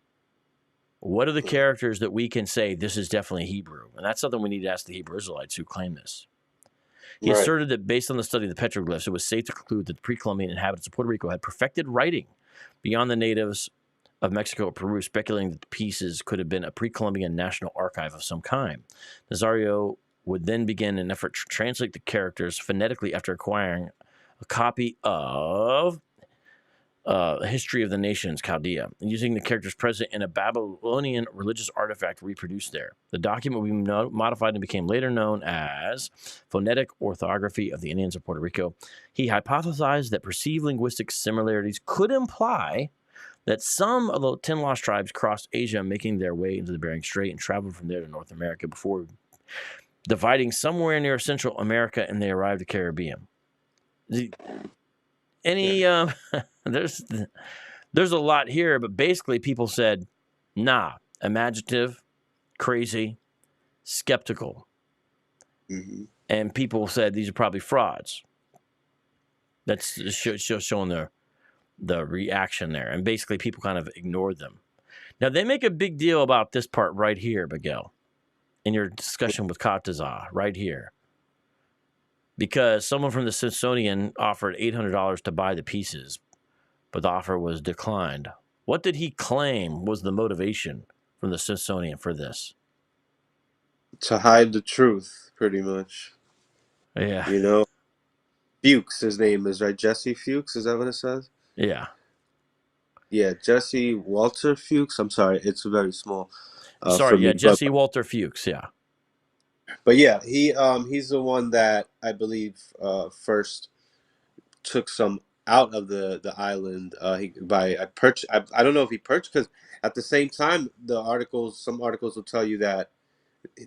What are the characters that we can say this is definitely Hebrew? And that's something we need to ask the Hebrew Israelites who claim this. He asserted that based on the study of the petroglyphs, it was safe to conclude that the pre-Columbian inhabitants of Puerto Rico had perfected writing beyond the natives of Mexico or Peru, speculating that the pieces could have been a pre-Columbian national archive of some kind. Nazario would then begin an effort to translate the characters phonetically after acquiring a copy of A History of the Nations, Chaldea, and using the characters present in a Babylonian religious artifact reproduced there. The document would be modified and became later known as Phonetic Orthography of the Indians of Puerto Rico. He hypothesized that perceived linguistic similarities could imply that some of the 10 lost tribes crossed Asia, making their way into the Bering Strait and traveled from there to North America before dividing somewhere near Central America, and they arrived at the Caribbean. There's a lot here, but basically people said, nah, imaginative, crazy, skeptical. Mm-hmm. And people said these are probably frauds. That's showing the reaction there. And basically people kind of ignored them. Now, they make a big deal about this part right here, Miguel, in your discussion with Kataza, right here. Because someone from the Smithsonian offered $800 to buy the pieces, but the offer was declined. What did he claim was the motivation from the Smithsonian for this? To hide the truth, pretty much. Yeah. You know, Fuchs, his name is, right? Jesse Fuchs, is that what it says? Yeah. Yeah, Jesse Walter Fuchs. I'm sorry, it's very small. Sorry, yeah, Jesse Walter Fuchs, yeah. But yeah, he's the one that I believe first took some out of the island. I don't know if he purchased, because at the same time some articles will tell you that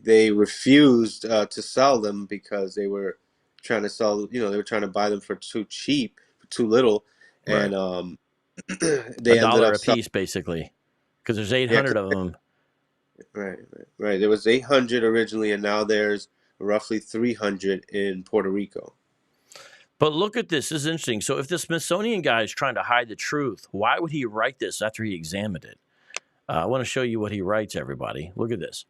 they refused to sell them because they were trying to sell. They were trying to buy them for too cheap, for too little, Right. and they ended $1 up a piece, basically, because there's 800 of them. Right. There was 800 originally, and now there's roughly 300 in Puerto Rico. But look at this. This is interesting. So if the Smithsonian guy is trying to hide the truth, why would he write this after he examined it? I want to show you what he writes, everybody. Look at this.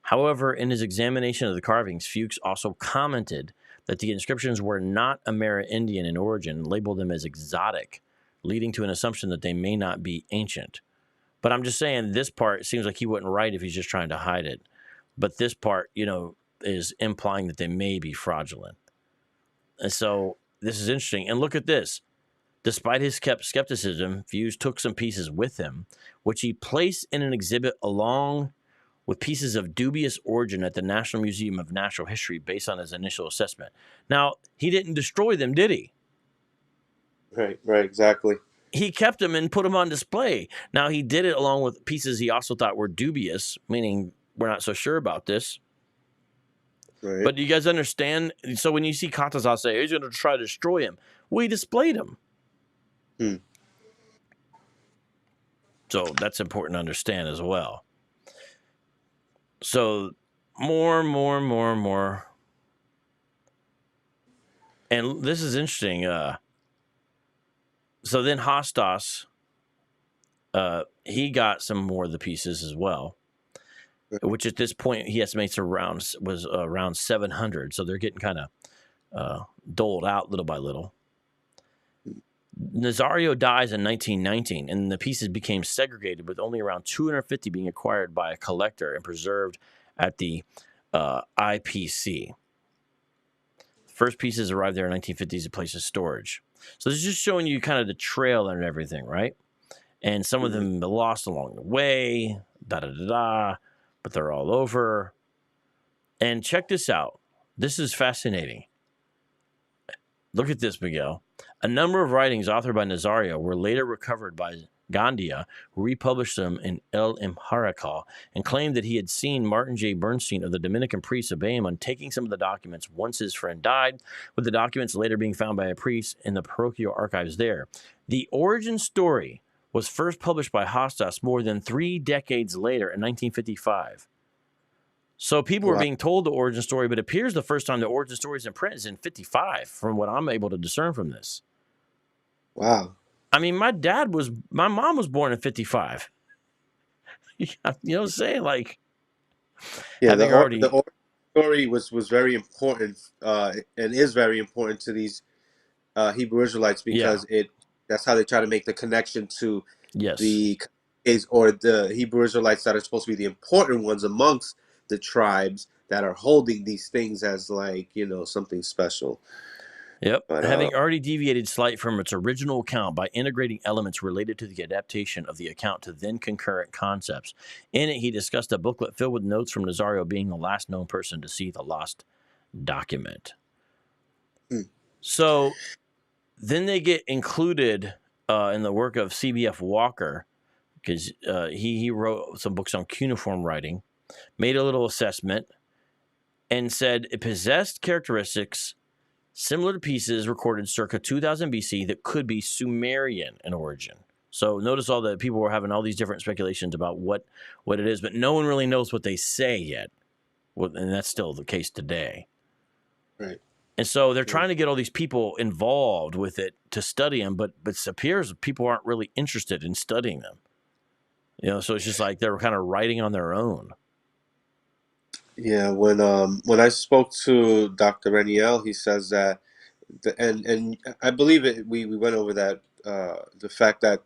However, in his examination of the carvings, Fuchs also commented that the inscriptions were not Amerindian in origin and labeled them as exotic, leading to an assumption that they may not be ancient. But I'm just saying this part seems like he wouldn't write if he's just trying to hide it. But this part, is implying that they may be fraudulent. And so this is interesting. And look at this. Despite his skepticism, Fuchs took some pieces with him, which he placed in an exhibit along with pieces of dubious origin at the National Museum of Natural History based on his initial assessment. Now, he didn't destroy them, did he? Right, exactly. He kept them and put them on display. Now, he did it along with pieces he also thought were dubious, meaning we're not so sure about this. Right. But do you guys understand? So when you see Kataza say, he's going to try to destroy him, we displayed him. So that's important to understand as well. So more. And this is interesting. So then Hostas, he got some more of the pieces as well, which at this point he estimates was around 700. So they're getting kind of doled out little by little. Nazario dies in 1919, and the pieces became segregated, with only around 250 being acquired by a collector and preserved at the IPC. First pieces arrived there in 1950s as a place of storage. So this is just showing you kind of the trail and everything, right? And some of them lost along the way, but they're all over. And check this out. This is fascinating. Look at this, Miguel. A number of writings authored by Nazario were later recovered by Gandia, who republished them in El Imharacal, and claimed that he had seen Martin J. Bernstein of the Dominican priest obey him on taking some of the documents once his friend died, with the documents later being found by a priest in the parochial archives there. The origin story was first published by Hostas more than 3 decades later in 1955. So people were being told the origin story, but it appears the first time the origin story is in print is in 55, from what I'm able to discern from this. Wow. I mean, my mom was born in 55. You know what I'm saying? Like, Yeah, having already, the origin story was very important, and is very important to these Hebrew Israelites, because that's how they try to make the connection to the or the Hebrew Israelites that are supposed to be the important ones amongst the tribes that are holding these things as, like, something special. Yep. But, having already deviated slightly from its original account by integrating elements related to the adaptation of the account to then concurrent concepts. In it, he discussed a booklet filled with notes from Nazario being the last known person to see the lost document. So then they get included in the work of C.B.F. Walker, because he wrote some books on cuneiform writing, made a little assessment, and said it possessed characteristics similar to pieces recorded circa 2000 BC that could be Sumerian in origin. So notice all the people were having all these different speculations about what it is, but no one really knows what they say yet. And that's still the case today. Right. And so they're trying to get all these people involved with it to study them, but it appears people aren't really interested in studying them. So it's just like they're kind of writing on their own. Yeah, when I spoke to Dr. Reniel, he says that, and I believe it. We went over that, the fact that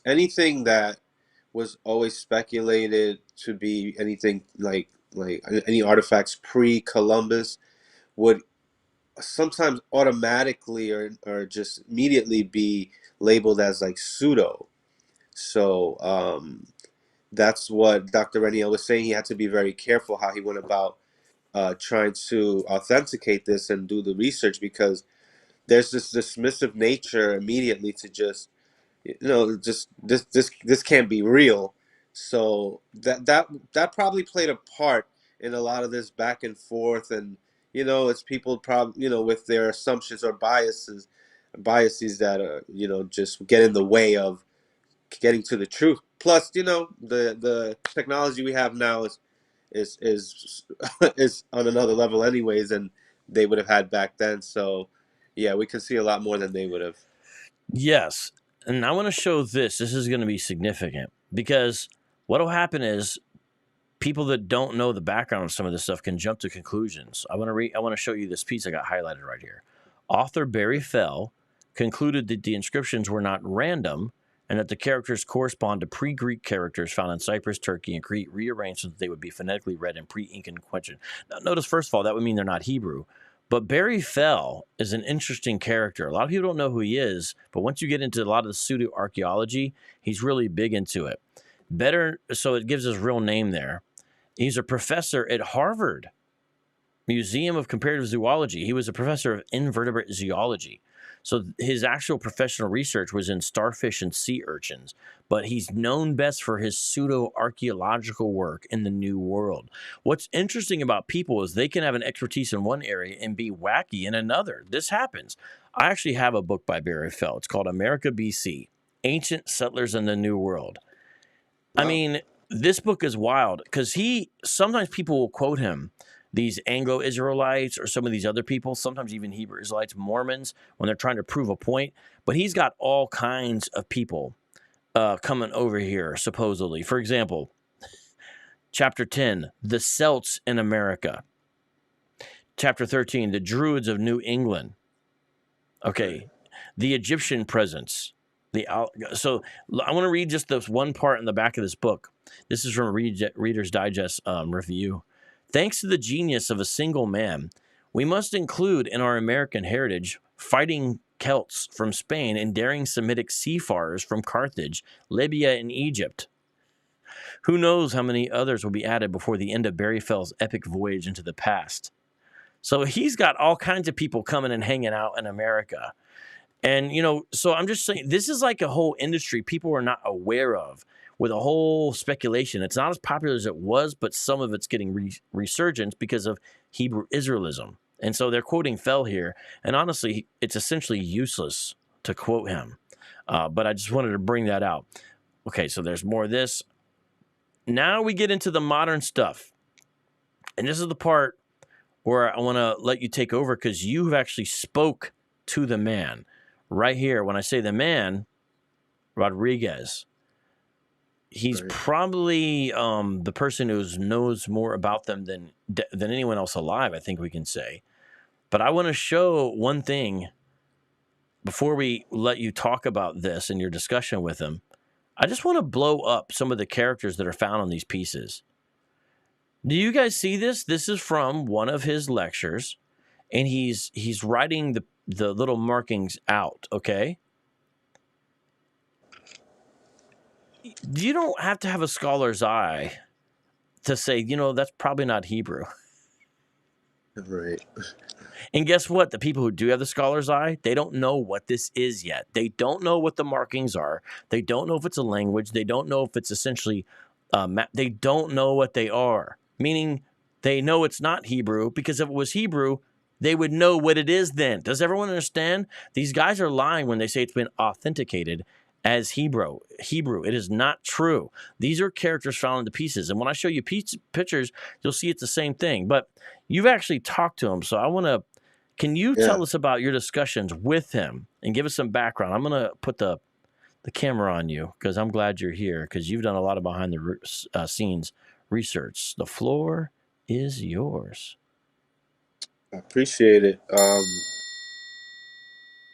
anything that was always speculated to be anything like any artifacts pre-Columbus would sometimes automatically or just immediately be labeled as like pseudo. So that's what Dr. Reniel was saying. He had to be very careful how he went about trying to authenticate this and do the research, because there's this dismissive nature immediately to just just this can't be real. So that probably played a part in a lot of this back and forth, and it's people probably with their assumptions or biases that just get in the way of getting to the truth. Plus, the technology we have now is is on another level anyways, and they would have had back then. So yeah, we can see a lot more than they would have. Yes. And I want to show this. This is going to be significant, because what will happen is people that don't know the background of some of this stuff can jump to conclusions. I want to show you this piece I got highlighted right here. Author Barry Fell concluded that the inscriptions were not random, and that the characters correspond to pre-Greek characters found in Cyprus, Turkey, and Crete, rearranged so that they would be phonetically read in pre-Incan question. Now, notice, first of all, that would mean they're not Hebrew. But Barry Fell is an interesting character. A lot of people don't know who he is, but once you get into a lot of the pseudo archaeology, he's really big into it. So it gives his real name there. He's a professor at Harvard Museum of Comparative Zoology. He was a professor of invertebrate zoology. So his actual professional research was in starfish and sea urchins, but he's known best for his pseudo-archaeological work in the New World. What's interesting about people is they can have an expertise in one area and be wacky in another. This happens. I actually have a book by Barry Fell. It's called America BC, Ancient Settlers in the New World. Wow. I mean, this book is wild because sometimes people will quote him, these Anglo-Israelites or some of these other people, sometimes even Hebrew Israelites, Mormons, when they're trying to prove a point. But he's got all kinds of people coming over here, supposedly. For example, chapter 10, the Celts in America. Chapter 13, the Druids of New England. Okay, the Egyptian presence. So I want to read just this one part in the back of this book. This is from Reader's Digest review. Thanks to the genius of a single man, we must include in our American heritage fighting Celts from Spain and daring Semitic seafarers from Carthage, Libya, and Egypt. Who knows how many others will be added before the end of Barry Fell's epic voyage into the past. So he's got all kinds of people coming and hanging out in America. And, so I'm just saying, this is like a whole industry people are not aware of with a whole speculation. It's not as popular as it was, but some of it's getting resurgence because of Hebrew Israelism. And so they're quoting Fell here. And honestly, it's essentially useless to quote him. But I just wanted to bring that out. Okay, so there's more of this. Now we get into the modern stuff. And this is the part where I want to let you take over because you've actually spoke to the man. Right here, when I say the man, Rodriguez, he's probably the person who knows more about them than anyone else alive, I think we can say. But I want to show one thing before we let you talk about this in your discussion with him. I just want to blow up some of the characters that are found on these pieces. Do you guys see this? This is from one of his lectures, and he's writing the little markings out, okay? You don't have to have a scholar's eye to say, that's probably not Hebrew. Right. And guess what? The people who do have the scholar's eye, they don't know what this is yet. They don't know what the markings are. They don't know if it's a language. They don't know if it's essentially, they don't know what they are. Meaning they know it's not Hebrew, because if it was Hebrew, they would know what it is then. Does everyone understand? These guys are lying when they say it's been authenticated as Hebrew. It is not true. These are characters found into pieces. And when I show you pictures, you'll see it's the same thing. But you've actually talked to him. So I want to, can you tell us about your discussions with him and give us some background? I'm going to put the camera on you because I'm glad you're here because you've done a lot of behind the scenes research. The floor is yours. I appreciate it.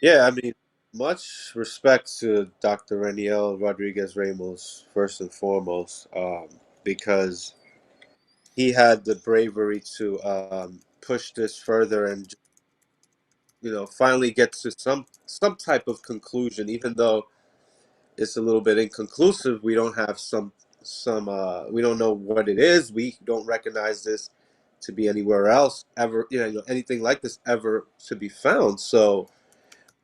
Yeah, I mean, much respect to Dr. Reniel Rodriguez Ramos, first and foremost, because he had the bravery to push this further and, finally get to some type of conclusion, even though it's a little bit inconclusive. We don't have we don't know what it is. We don't recognize this to be anywhere else ever, anything like this ever to be found. So,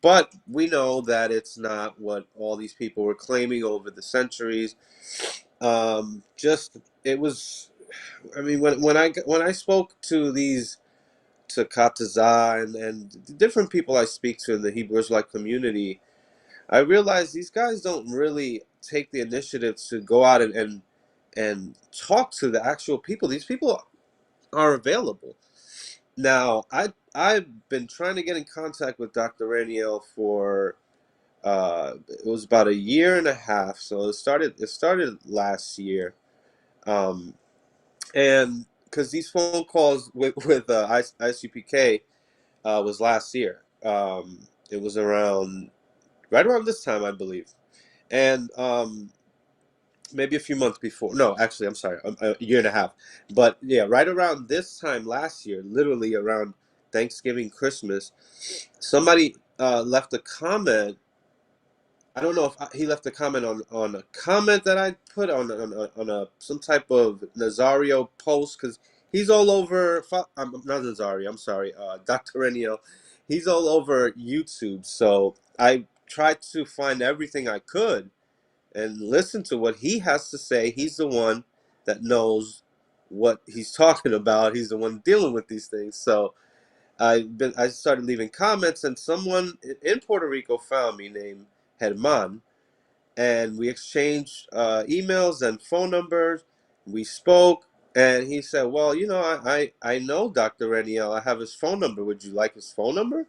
but we know that it's not what all these people were claiming over the centuries. It was. I mean, when I spoke to Kataza and different people I speak to in the Hebrew Israelite community, I realized these guys don't really take the initiative to go out and talk to the actual people. These people are available. Now, I've been trying to get in contact with Dr. Raniel for it was about a year and a half. So it started last year, and because these phone calls with ICPK was last year. It was right around this time, I believe, and maybe a few months before. No, actually, I'm sorry, a year and a half. But yeah, right around this time last year, literally around Thanksgiving, Christmas, somebody left a comment. I don't know if he left a comment on a comment that I put on some type of Nazario post, because he's all over. I'm not Nazario. I'm sorry, Dr. Reniel. He's all over YouTube. So I tried to find everything I could and listen to what he has to say. He's the one that knows what he's talking about. He's the one dealing with these things. So I started leaving comments, and someone in Puerto Rico found me named Herman, and we exchanged emails and phone numbers. We spoke, and he said, "Well, I know Dr. Reniel. I have his phone number. Would you like his phone number?"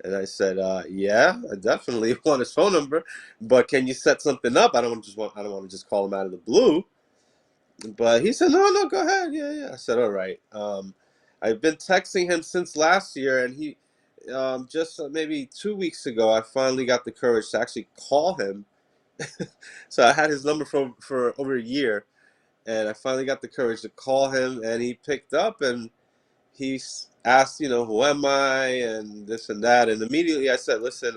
And I said, "Yeah, I definitely want his phone number, but can you set something up? I don't want to just call him out of the blue." But he said, "No, no, go ahead. Yeah, yeah." I said, "All right." I've been texting him since last year, and he just maybe 2 weeks ago, I finally got the courage to actually call him. So I had his number for over a year, and I finally got the courage to call him, and he picked up, and he asked, "Who am I?" and this and that, and immediately I said, "Listen,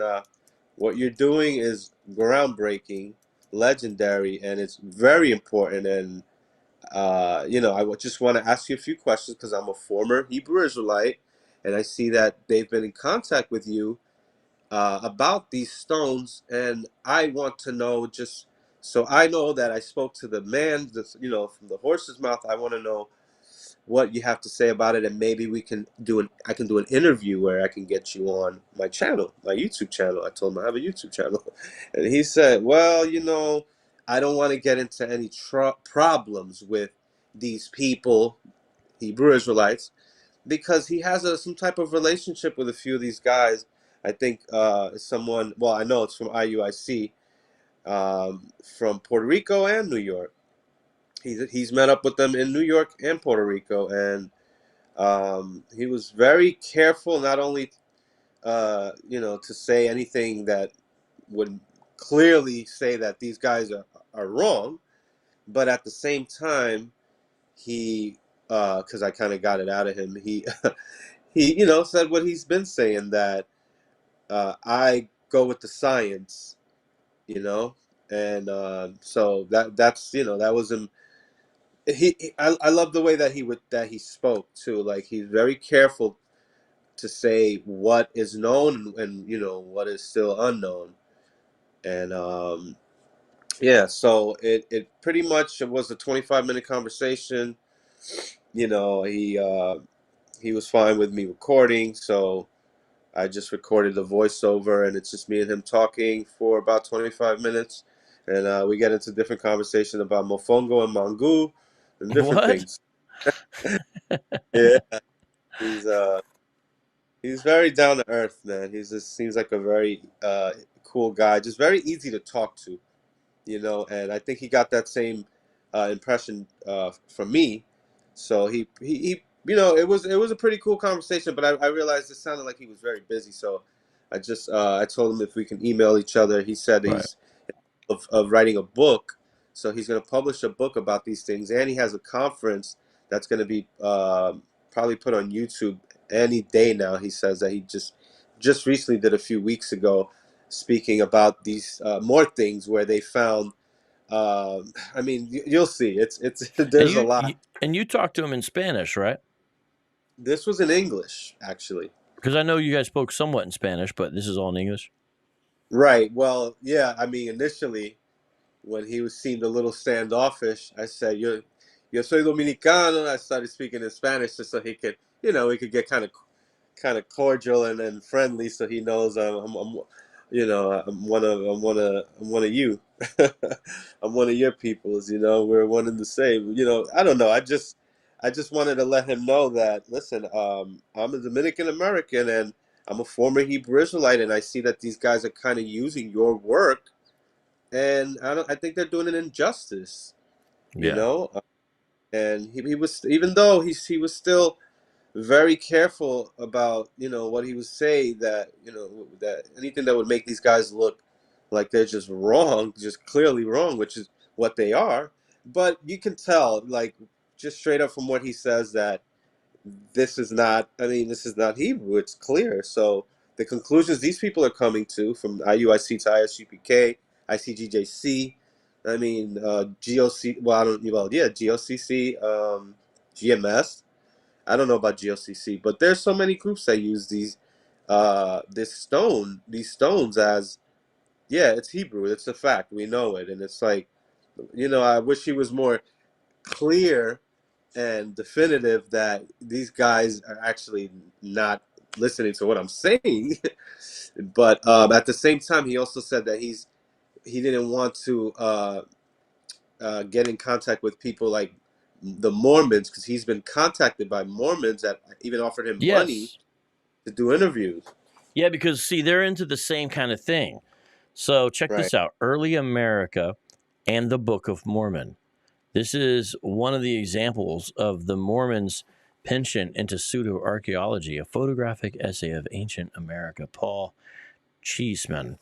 what you're doing is groundbreaking, legendary, and it's very important, and I would just want to ask you a few questions because I'm a former Hebrew Israelite, and I see that they've been in contact with you about these stones, and I want to know just so I know that I spoke to the man, from the horse's mouth. I want to know what you have to say about it, and maybe I can do an interview where I can get you on my channel, my YouTube channel." I told him I have a YouTube channel, and he said, "Well, I don't want to get into any problems with these people, Hebrew Israelites, because he has some type of relationship with a few of these guys. I think someone, well, I know it's from IUIC, from Puerto Rico and New York. He's met up with them in New York and Puerto Rico, and he was very careful not only to say anything that would clearly say that these guys are wrong, but at the same time, he because I kind of got it out of him, he said what he's been saying, that I go with the science, you know, and so that's that was him. I love the way that he spoke too. Like, he's very careful to say what is known, and what is still unknown, and yeah. So it pretty much was a 25-minute conversation. He was fine with me recording, so I just recorded the voiceover, and it's just me and him talking for about 25 minutes. And we get into different conversation about Mofongo and Mangu and different What? things. Yeah, he's uh he's very down to earth, man. He just seems like a very cool guy, just very easy to talk to, and I think he got that same impression from me. So it was a pretty cool conversation, but I realized it sounded like he was very busy. So I told him if we can email each other. He said Right. he's of writing a book, so he's going to publish a book about these things, and he has a conference that's going to be probably put on YouTube any day now. He says that he just recently did a few weeks ago, speaking about these more things where they found. I mean, you'll see. It's And there's a you lot. and you talked to him in Spanish, right? This was in English, actually. Because I know you guys spoke somewhat in Spanish, but this is all in English. Right. Well, yeah. I mean, initially, when seemed a little standoffish, I said, "Yo soy dominicano." I started speaking in Spanish just so we could get kind of cordial and friendly, so he knows I'm one of you. I'm one of your peoples. We're one and the same. I don't know. I just wanted to let him know that, listen, I'm a Dominican American, and I'm a former Hebrew Israelite, and I see that these guys are kind of using your work, and I think they're doing an injustice. You Yeah. know, and he was, even though he was still very careful about what he would say, that that anything that would make these guys look like they're just wrong, just clearly wrong, which is what they are. But you can tell, like, just straight up from what he says, that this is not Hebrew. It's clear. So the conclusions these people are coming to, from IUIC to ISUPK, ICGJC, GOC, well, I don't, well, yeah, GOCC, GMS. I don't know about GOCC, but there's so many groups that use these stones as, yeah, it's Hebrew. It's a fact. We know it. And it's like, I wish he was more clear and definitive that these guys are actually not listening to what I'm saying. But at the same time, he also said that he didn't want to get in contact with people like the Mormons, because he's been contacted by Mormons that even offered him money Yes. to do interviews. Yeah, because see, they're into the same kind of thing. So check Right. this out: Early America and the Book of Mormon. This is one of the examples of the Mormons' penchant into pseudo archaeology, a photographic essay of ancient America. Paul Cheeseman,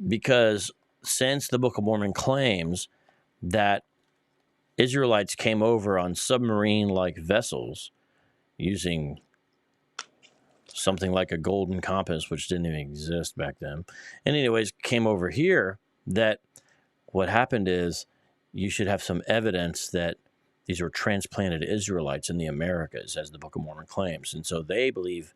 because since the Book of Mormon claims that Israelites came over on submarine-like vessels using something like a golden compass, which didn't even exist back then. And anyways, came over here, that what happened is you should have some evidence that these were transplanted Israelites in the Americas, as the Book of Mormon claims. And so they believe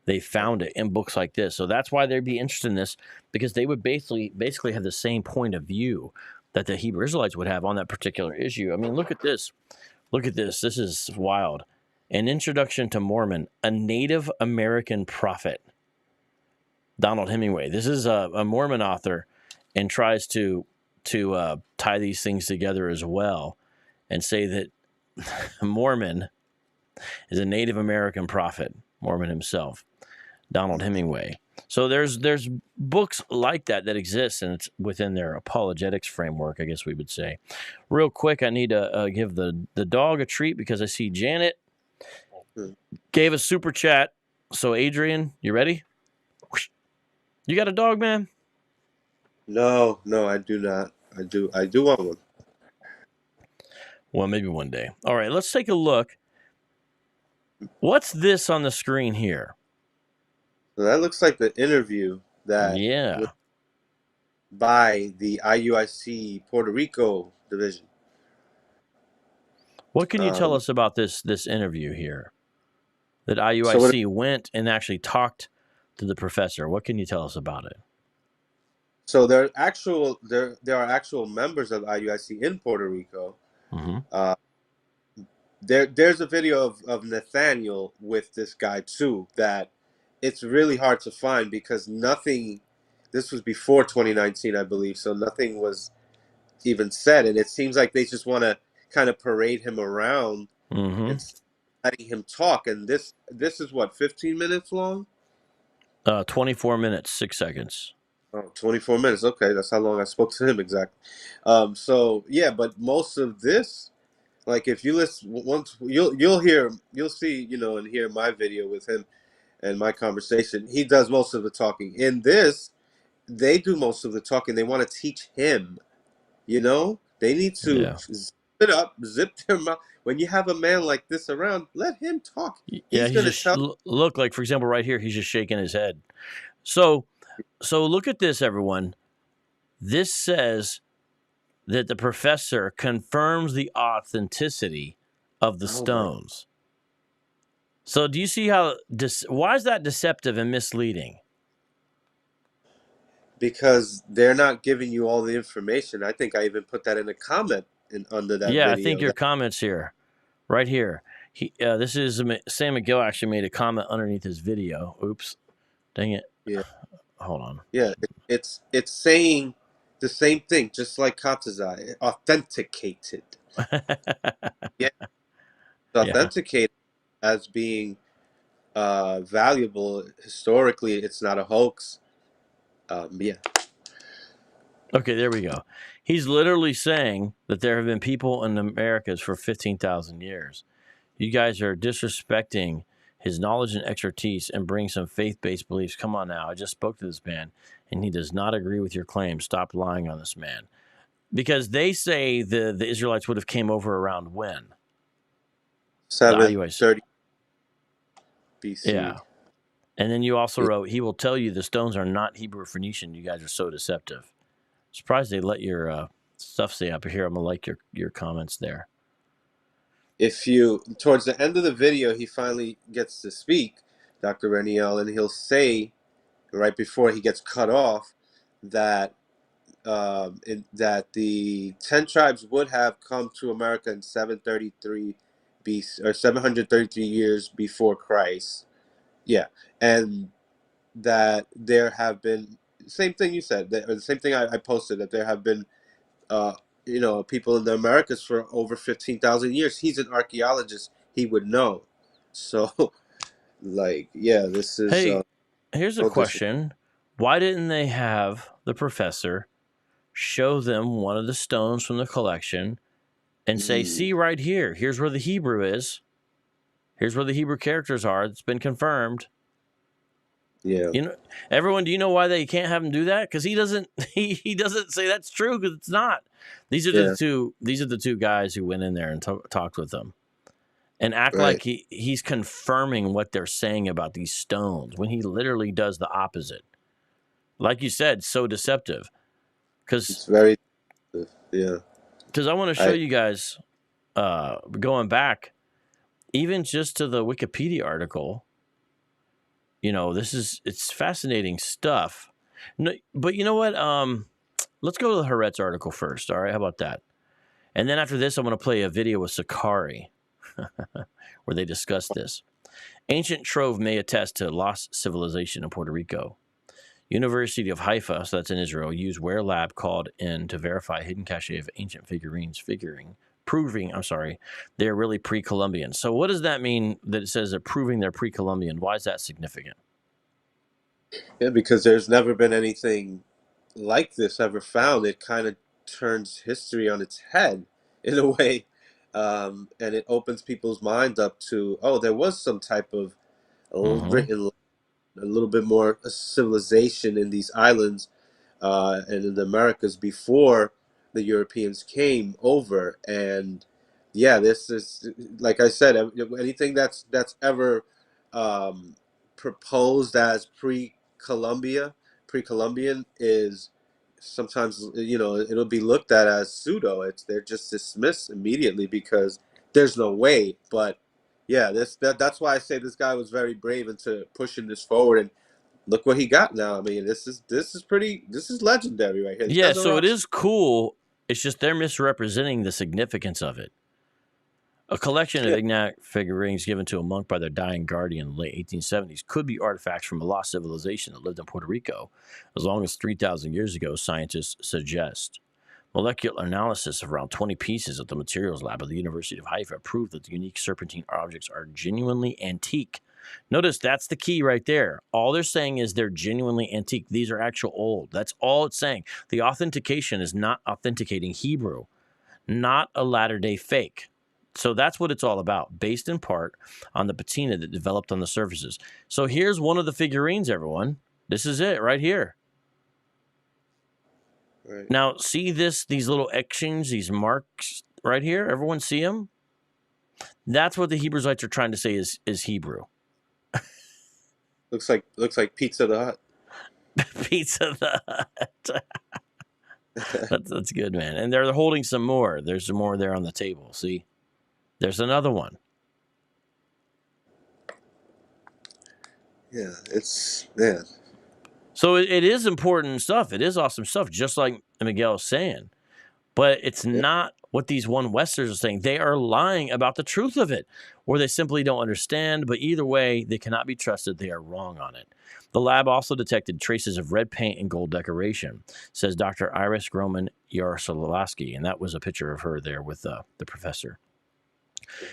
they found it in books like this. So that's why they'd be interested in this, because they would basically have the same point of view that the Hebrew Israelites would have on that particular issue. I mean, look at this. Look at this. This is wild. An Introduction to Mormon, a Native American prophet, Donald Hemingway. This is a Mormon author, and tries to tie these things together as well, and say that Mormon is a Native American prophet, Mormon himself, Donald Hemingway. So there's books like that exist, and it's within their apologetics framework, I guess we would say. Real quick, I need to give the dog a treat, because I see Janet gave a super chat. So Adrian, you ready? You got a dog, man? No, I do not. I do want one. Well, maybe one day. All right, let's take a look. What's this on the screen here? So that looks like the interview that Yeah. by the IUIC Puerto Rico division. What can you tell us about this interview here? That So IUIC went and actually talked to the professor. What can you tell us about it? So there are actual members of IUIC in Puerto Rico. Mm-hmm. There's a video of Nathaniel with this guy too, that it's really hard to find, because nothing, this was before 2019, I believe, so nothing was even said, and it seems like they just want to kind of parade him around Mm-hmm. and letting him talk. And this is what, 15 minutes long? 24 minutes, 6 seconds. Oh, 24 minutes. Okay, that's how long I spoke to him exactly. So yeah, but most of this, like, if you listen once, you'll see, and hear my video with him and my conversation. He does most of the talking. In this, they do most of the talking. They want to teach him. They need to Yeah. zip it up, zip their mouth. When you have a man like this around, let him talk. Yeah, He's he's gonna just tell. look, like, for example, right here, he's just shaking his head. So look at this, everyone. This says that the professor confirms the authenticity of the stones. So do you see how why is that deceptive and misleading? Because they're not giving you all the information. I think I even put that in a comment under that Yeah, I video. think your comments here, right here. This is Sam Miguel actually made a comment underneath his video. Oops, dang it. Yeah, Hold on. yeah. It's saying the same thing, just like Katazai, authenticated. Yeah, Yeah. authenticated as being valuable historically. It's not a hoax. Yeah. Okay, there we go. He's literally saying that there have been people in the Americas for 15,000 years. You guys are disrespecting his knowledge and expertise and bring some faith-based beliefs. Come on now. I just spoke to this man, and he does not agree with your claims. Stop lying on this man. Because they say the Israelites would have came over around when? The IUIC. 730 BC. Yeah. And then you also wrote, he will tell you the stones are not Hebrew or Phoenician. You guys are so deceptive. Surprised they let your stuff stay up here. I'm going to like your comments there. If you, towards the end of the video, he finally gets to speak, Dr. Reniel, and he'll say, right before he gets cut off, that that the 10 tribes would have come to America in 733 BC, or 733 years before Christ. Yeah, and that there have been same thing you said. The same thing I posted, that there have been, uh, people in the Americas for over 15,000 years. He's an archaeologist. He would know. So, like, yeah, this is Hey, here's a no disrespect. question. Why didn't they have the professor show them one of the stones from the collection and say, Mm, see right here, here's where the Hebrew is. Here's where the Hebrew characters are. It's been confirmed. yeah, You know, everyone, do you know why they can't have him do that? Because he doesn't he doesn't say that's true, because it's not. yeah, These are the two guys who went in there and talked with them and act right. like he's confirming what they're saying about these stones when he literally does the opposite. Like you said, so deceptive. Because It's very, yeah. I want to show I you guys, going back even just to the Wikipedia article. It's fascinating stuff. No, but you know what? Let's go to the Haaretz article first. All right, how about that? And then after this, I'm going to play a video with Sakari where they discuss this. Ancient Trove may attest to lost civilization in Puerto Rico. University of Haifa, so that's in Israel, used Ware Lab called in to verify hidden cache of ancient figurines, proving they're really pre-Columbian. So what does that mean that it says they're proving they're pre-Columbian? Why is that significant? Yeah, because there's never been anything like this ever found. It kind of turns history on its head in a way, and it opens people's mind up to, oh, there was some type of Mm-hmm. written, a little bit more civilization in these islands, and in the Americas before the Europeans came over. And yeah, this is, like I said, anything that's ever, um, proposed as pre-Columbian is sometimes, it'll be looked at as pseudo. They're just dismissed immediately because there's no way. But yeah, that's why I say this guy was very brave into pushing this forward, and look what he got now. I mean, this is legendary right here. This Yeah, guy's a so it rock star. is cool. It's just they're misrepresenting the significance of it. A collection of Yeah, Ignat figurines given to a monk by their dying guardian in the late 1870s could be artifacts from a lost civilization that lived in Puerto Rico as long as 3,000 years ago, scientists suggest. Molecular analysis of around 20 pieces at the materials lab of the University of Haifa proved that the unique serpentine objects are genuinely antique. Notice that's the key right there. All they're saying is they're genuinely antique. These are actual old. That's all it's saying. The authentication is not authenticating Hebrew, not a latter day fake. So that's what it's all about, based in part on the patina that developed on the surfaces. So here's one of the figurines, everyone. This is it right here. right. Now, see these little etchings, these marks right here? Everyone see them? That's what the Hebrewites are trying to say is Hebrew. Looks like Pizza the Hut. Pizza the Hut. That's good, man. And they're holding some more. There's some more there on the table. See? There's another one. Yeah, it's man. So it is important stuff. It is awesome stuff, just like Miguel is saying. But it's Yeah, not what these one Westers are saying. They are lying about the truth of it, or they simply don't understand. But either way, they cannot be trusted. They are wrong on it. The lab also detected traces of red paint and gold decoration, says Dr. Iris Groman Yaroslavsky. And that was a picture of her there with the professor.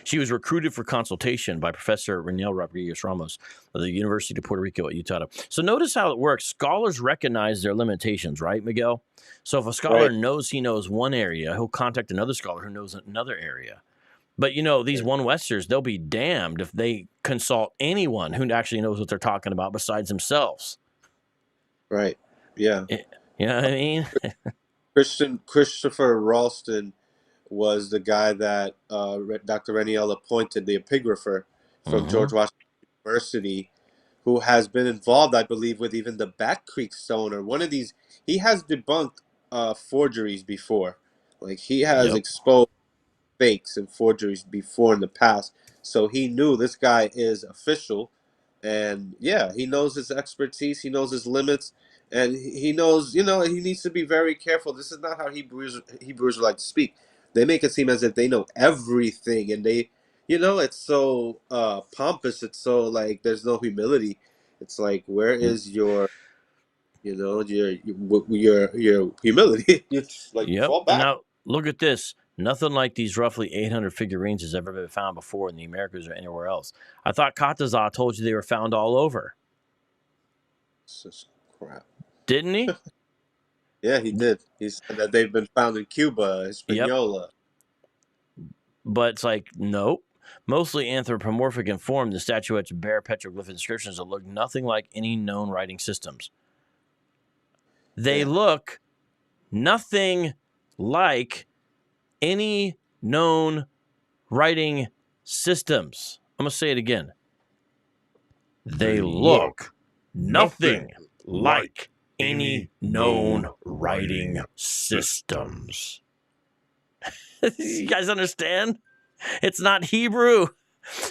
She was recruited for consultation by Professor Renel Rodriguez Ramos of the University of Puerto Rico at Utah. So notice how it works. Scholars recognize their limitations, right, Miguel? So if a scholar right. knows he knows one area, he'll contact another scholar who knows another area. But these Yeah, one Westers, they'll be damned if they consult anyone who actually knows what they're talking about besides themselves. right. Yeah. Eh, You know what I mean? Christopher Ralston was the guy that, Dr. Reniel appointed, the epigrapher from Mm-hmm. George Washington University, who has been involved, I believe, with even the Bat Creek Stone or one of these. He has debunked, forgeries before. Like, he has Yep. exposed fakes and forgeries before in the past. So he knew this guy is official, and yeah, he knows his expertise, he knows his limits, and he knows, he needs to be very careful. This is not how Hebrews like to speak. They make it seem as if they know everything, and it's so, pompous. It's so like there's no humility. It's like, where is your You know, your humility. You just like Yep. fall And back. now look at this. Nothing like these roughly 800 figurines has ever been found before in the Americas or anywhere else. I thought Kataza told you they were found all over. It's just crap. Didn't he? Yeah, he did. He said that they've been found in Cuba, Yep. Hispaniola. But it's like, nope. Mostly anthropomorphic in form, the statuettes bear petroglyph inscriptions that look nothing like any known writing systems. They look nothing like any known writing systems. I'm going to say it again. They look nothing like any known writing systems. You guys understand? It's not Hebrew,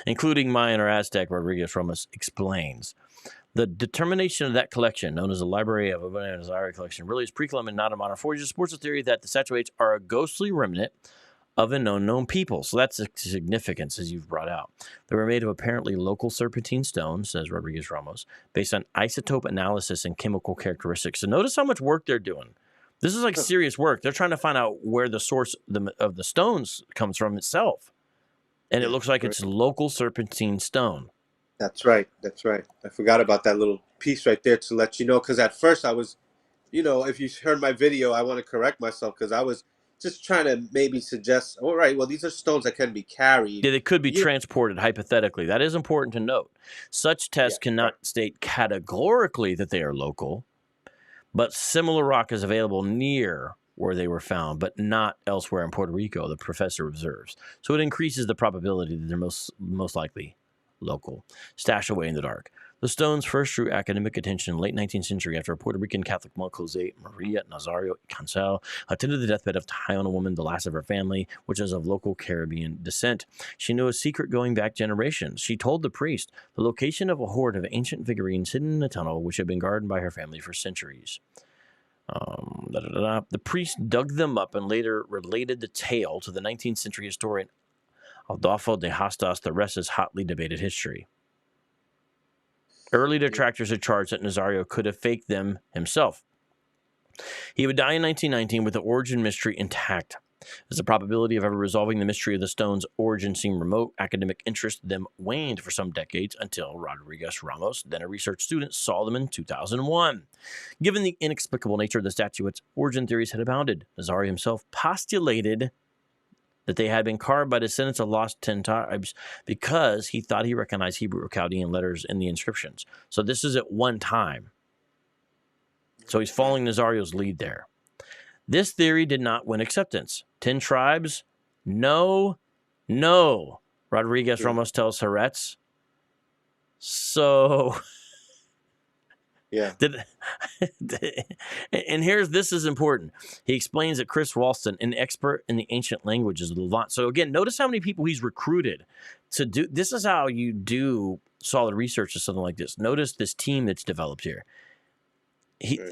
including Mayan or Aztec, Rodriguez Ramos explains. The determination of that collection, known as the Library of Father Nazario Collection, really is pre-Columbian, not a modern forgery. It supports the theory that the statuettes are a ghostly remnant of an unknown people. So that's the significance, as you've brought out. They were made of apparently local serpentine stone, says Rodriguez Ramos, based on isotope analysis and chemical characteristics. So notice how much work they're doing. This is like serious work. They're trying to find out where the source of the stones comes from itself. And it looks like it's local serpentine stone. That's right. That's right. I forgot about that little piece right there to let you know, because at first I was, you know, if you heard my video, I want to correct myself because I was just trying to maybe suggest, all right, well, these are stones that can be carried. Yeah, they could be transported hypothetically. That is important to note. Such tests cannot state categorically that they are local, but similar rock is available near where they were found, but not elsewhere in Puerto Rico, the professor observes. So it increases the probability that they're most likely local. Stash away in the dark. The stones first drew academic attention in the late 19th century after a Puerto Rican Catholic monk, Jose Maria Nazario Collection, attended the deathbed of Taino woman, the last of her family, which is of local Caribbean descent. She knew a secret going back generations. She told the priest the location of a hoard of ancient figurines hidden in a tunnel which had been guarded by her family for centuries. The priest dug them up and later related the tale to the 19th century historian Adolfo de Hastas. The rest is hotly debated history. Early detractors had charged that Nazario could have faked them himself. He would die in 1919 with the origin mystery intact. As the probability of ever resolving the mystery of the stone's origin seemed remote, academic interest in them waned for some decades until Rodriguez Ramos, then a research student, saw them in 2001. Given the inexplicable nature of the statuettes, origin theories had abounded. Nazario himself postulated that they had been carved by descendants of lost 10 tribes because he thought he recognized Hebrew or Chaldean letters in the inscriptions. So this is at one time. So he's following Nazario's lead there. This theory did not win acceptance. 10 tribes? No. Rodriguez Ramos tells Haaretz. So... Yeah. And this is important. He explains that Chris Ralston, an expert in the ancient languages of the Levant. So again, notice how many people he's recruited to do. This is how you do solid research or something like this. Notice this team that's developed here.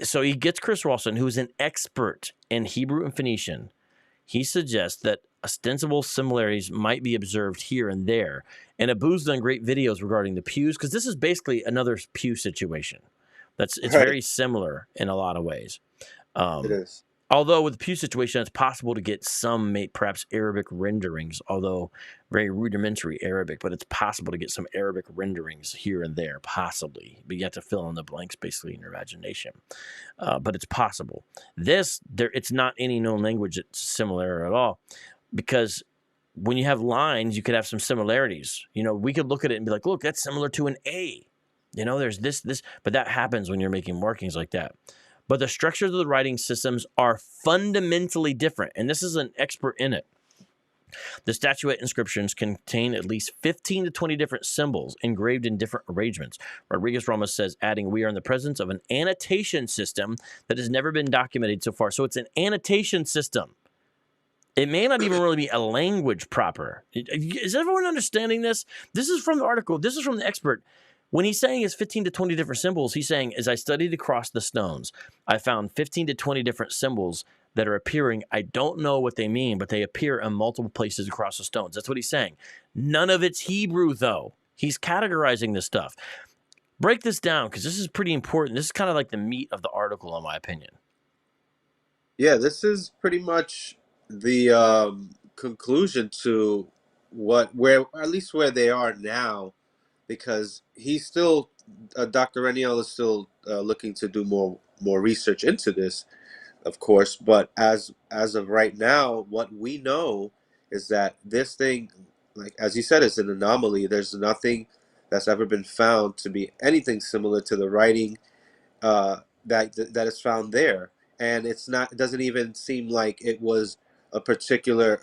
So he gets Chris Ralston, who's an expert in Hebrew and Phoenician. He suggests that ostensible similarities might be observed here and there. And Abu's done great videos regarding the pews, because this is basically another pew situation. It's very similar in a lot of ways. It is. Although with the pew situation, it's possible to get some perhaps Arabic renderings, although very rudimentary Arabic, but it's possible to get some Arabic renderings here and there, possibly. But you have to fill in the blanks basically in your imagination. But it's possible. It's not any known language that's similar at all, because when you have lines, you could have some similarities. You know, we could look at it and be like, look, that's similar to an A. You know, there's this, but that happens when you're making markings like that. But the structures of the writing systems are fundamentally different, and this is an expert in it. The statuette inscriptions contain at least 15 to 20 different symbols engraved in different arrangements. Rodriguez Ramos says, adding, we are in the presence of an annotation system that has never been documented so far. So it's an annotation system. It may not even really be a language proper. Is everyone understanding this? This is from the article. This is from the expert. When he's saying it's 15 to 20 different symbols, he's saying, as I studied across the stones, I found 15 to 20 different symbols that are appearing. I don't know what they mean, but they appear in multiple places across the stones. That's what he's saying. None of it's Hebrew, though. He's categorizing this stuff. Break this down because this is pretty important. This is kind of like the meat of the article, in my opinion. Yeah, this is pretty much the conclusion to where at least where they are now, because he's still Dr. Reniel is still looking to do more research into this, of course. But as of right now, what we know is that this thing, like as you said, is an anomaly. There's nothing that's ever been found to be anything similar to the writing that is found there, and it's not. It doesn't even seem like it was a particular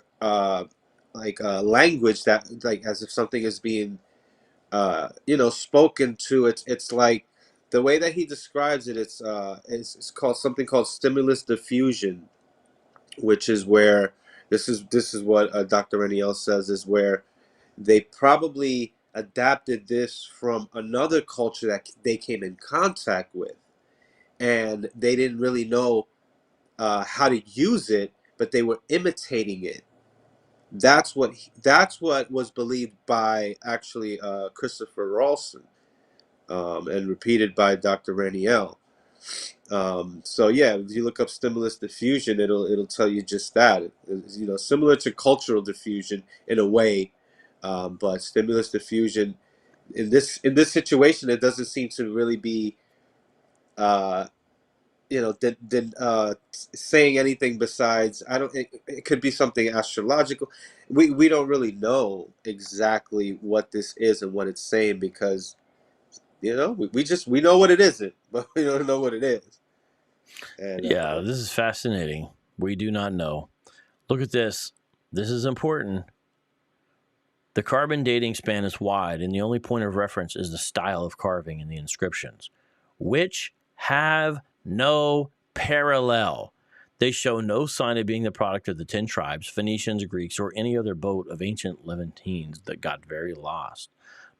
language that, like, as if something is being spoken to. It's like the way that he describes it. It's called something called stimulus diffusion, which is where this is what Dr. Reniel says is where they probably adapted this from another culture that they came in contact with, and they didn't really know how to use it, but they were imitating it. That's what was believed by actually Christopher Rawson, and repeated by Dr. Raniel. So yeah, if you look up stimulus diffusion, it'll tell you just that. It's, similar to cultural diffusion in a way, but stimulus diffusion in this situation, it doesn't seem to really be uh, saying anything besides. I don't. It could be something astrological. We don't really know exactly what this is and what it's saying, because we know what it isn't, but we don't know what it is. And Yeah, this is fascinating. We do not know. Look at this. This is important. The carbon dating span is wide, and the only point of reference is the style of carving in the inscriptions, which have no parallel. They show no sign of being the product of the 10 tribes, Phoenicians, Greeks, or any other boat of ancient Levantines that got very lost.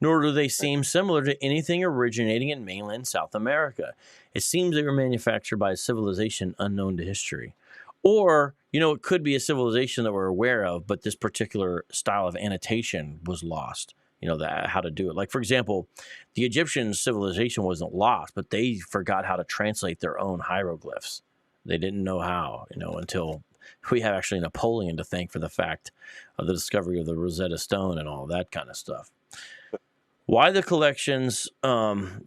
Nor do they seem similar to anything originating in mainland South America. It seems they were manufactured by a civilization unknown to history. Or, it could be a civilization that we're aware of, but this particular style of annotation was lost. How to do it. Like, for example, the Egyptian civilization wasn't lost, but they forgot how to translate their own hieroglyphs. They didn't know how, until we have actually Napoleon to thank for the fact of the discovery of the Rosetta Stone and all that kind of stuff. Why the collection was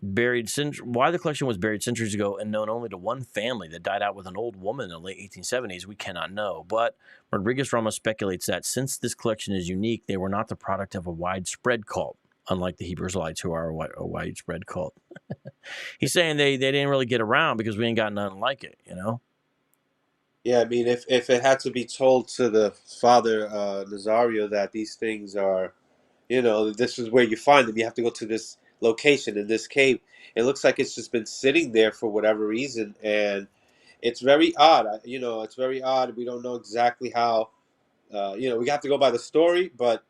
buried centuries ago and known only to one family that died out with an old woman in the late 1870s, we cannot know. But Rodriguez Ramos speculates that since this collection is unique, they were not the product of a widespread cult, unlike the Hebrew Israelites, who are a widespread cult. He's saying they didn't really get around because we ain't got nothing like it, yeah, I mean, if it had to be told to the Father Nazario that these things are, this is where you find them. You have to go to this location in this cave. It looks like it's just been sitting there for whatever reason, and it's very odd. It's very odd. We don't know exactly how. We have to go by the story, but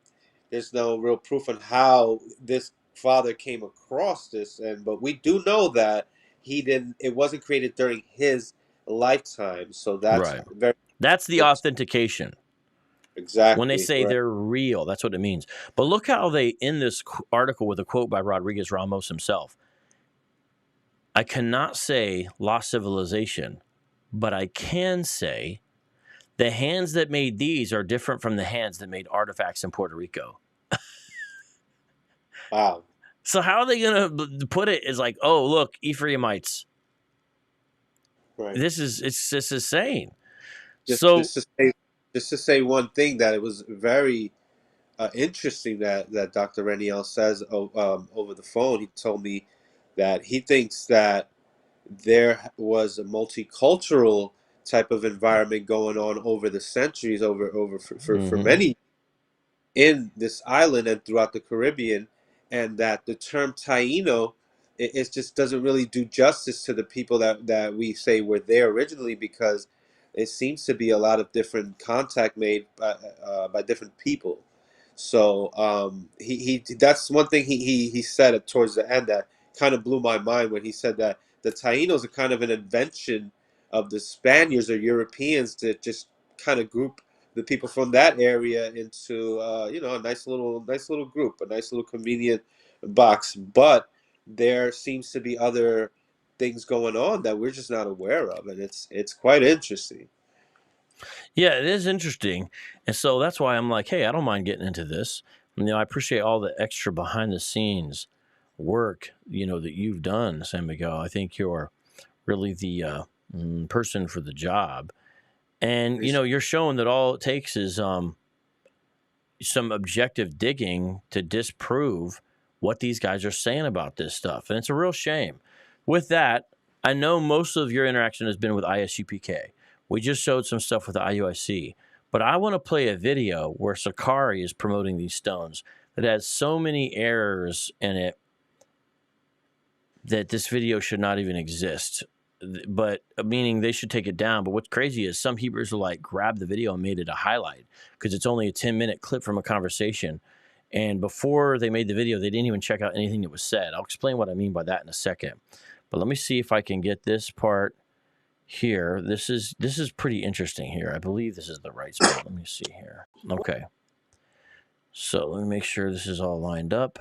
there's no real proof on how this father came across this. But we do know that he didn't. It wasn't created during his lifetime, so that's right? very That's the it's authentication. When they exactly say right. they're real, that's what it means. But look how they end this article with a quote by Rodriguez Ramos himself. I cannot say lost civilization, but I can say the hands that made these are different from the hands that made artifacts in Puerto Rico. Wow. So how are they going to put it is like, oh, look, Ephraimites. Right. It's insane. Just So, just to say just to say one thing, that it was very interesting that Dr. Reniel says over the phone. He told me that he thinks that there was a multicultural type of environment going on over the centuries, over for mhm, many in this island and throughout the Caribbean, and that the term Taino, it just doesn't really do justice to the people that we say were there originally, because it seems to be a lot of different contact made by different people. So he that's one thing he said towards the end that kind of blew my mind, when he said that the Tainos are kind of an invention of the Spaniards or Europeans to just kind of group the people from that area into a nice little group, a nice little convenient box. But there seems to be other things going on that we're just not aware of, and it's quite interesting. Yeah, it is interesting. And so that's why I'm like, hey, I don't mind getting into this. I appreciate all the extra behind the scenes work, that you've done, San Miguel. I think you're really the person for the job. And, you're showing that all it takes is some objective digging to disprove what these guys are saying about this stuff. And it's a real shame. With that, I know most of your interaction has been with ISUPK. We just showed some stuff with the IUIC. But I want to play a video where Sakari is promoting these stones that has so many errors in it that this video should not even exist. But meaning they should take it down. But what's crazy is some Hebrews will grab the video and made it a highlight because it's only a 10-minute clip from a conversation. And before they made the video, they didn't even check out anything that was said. I'll explain what I mean by that in a second. But let me see if I can get this part here. This is pretty interesting here. I believe this is the right spot. Let me see here. Okay. So let me make sure this is all lined up.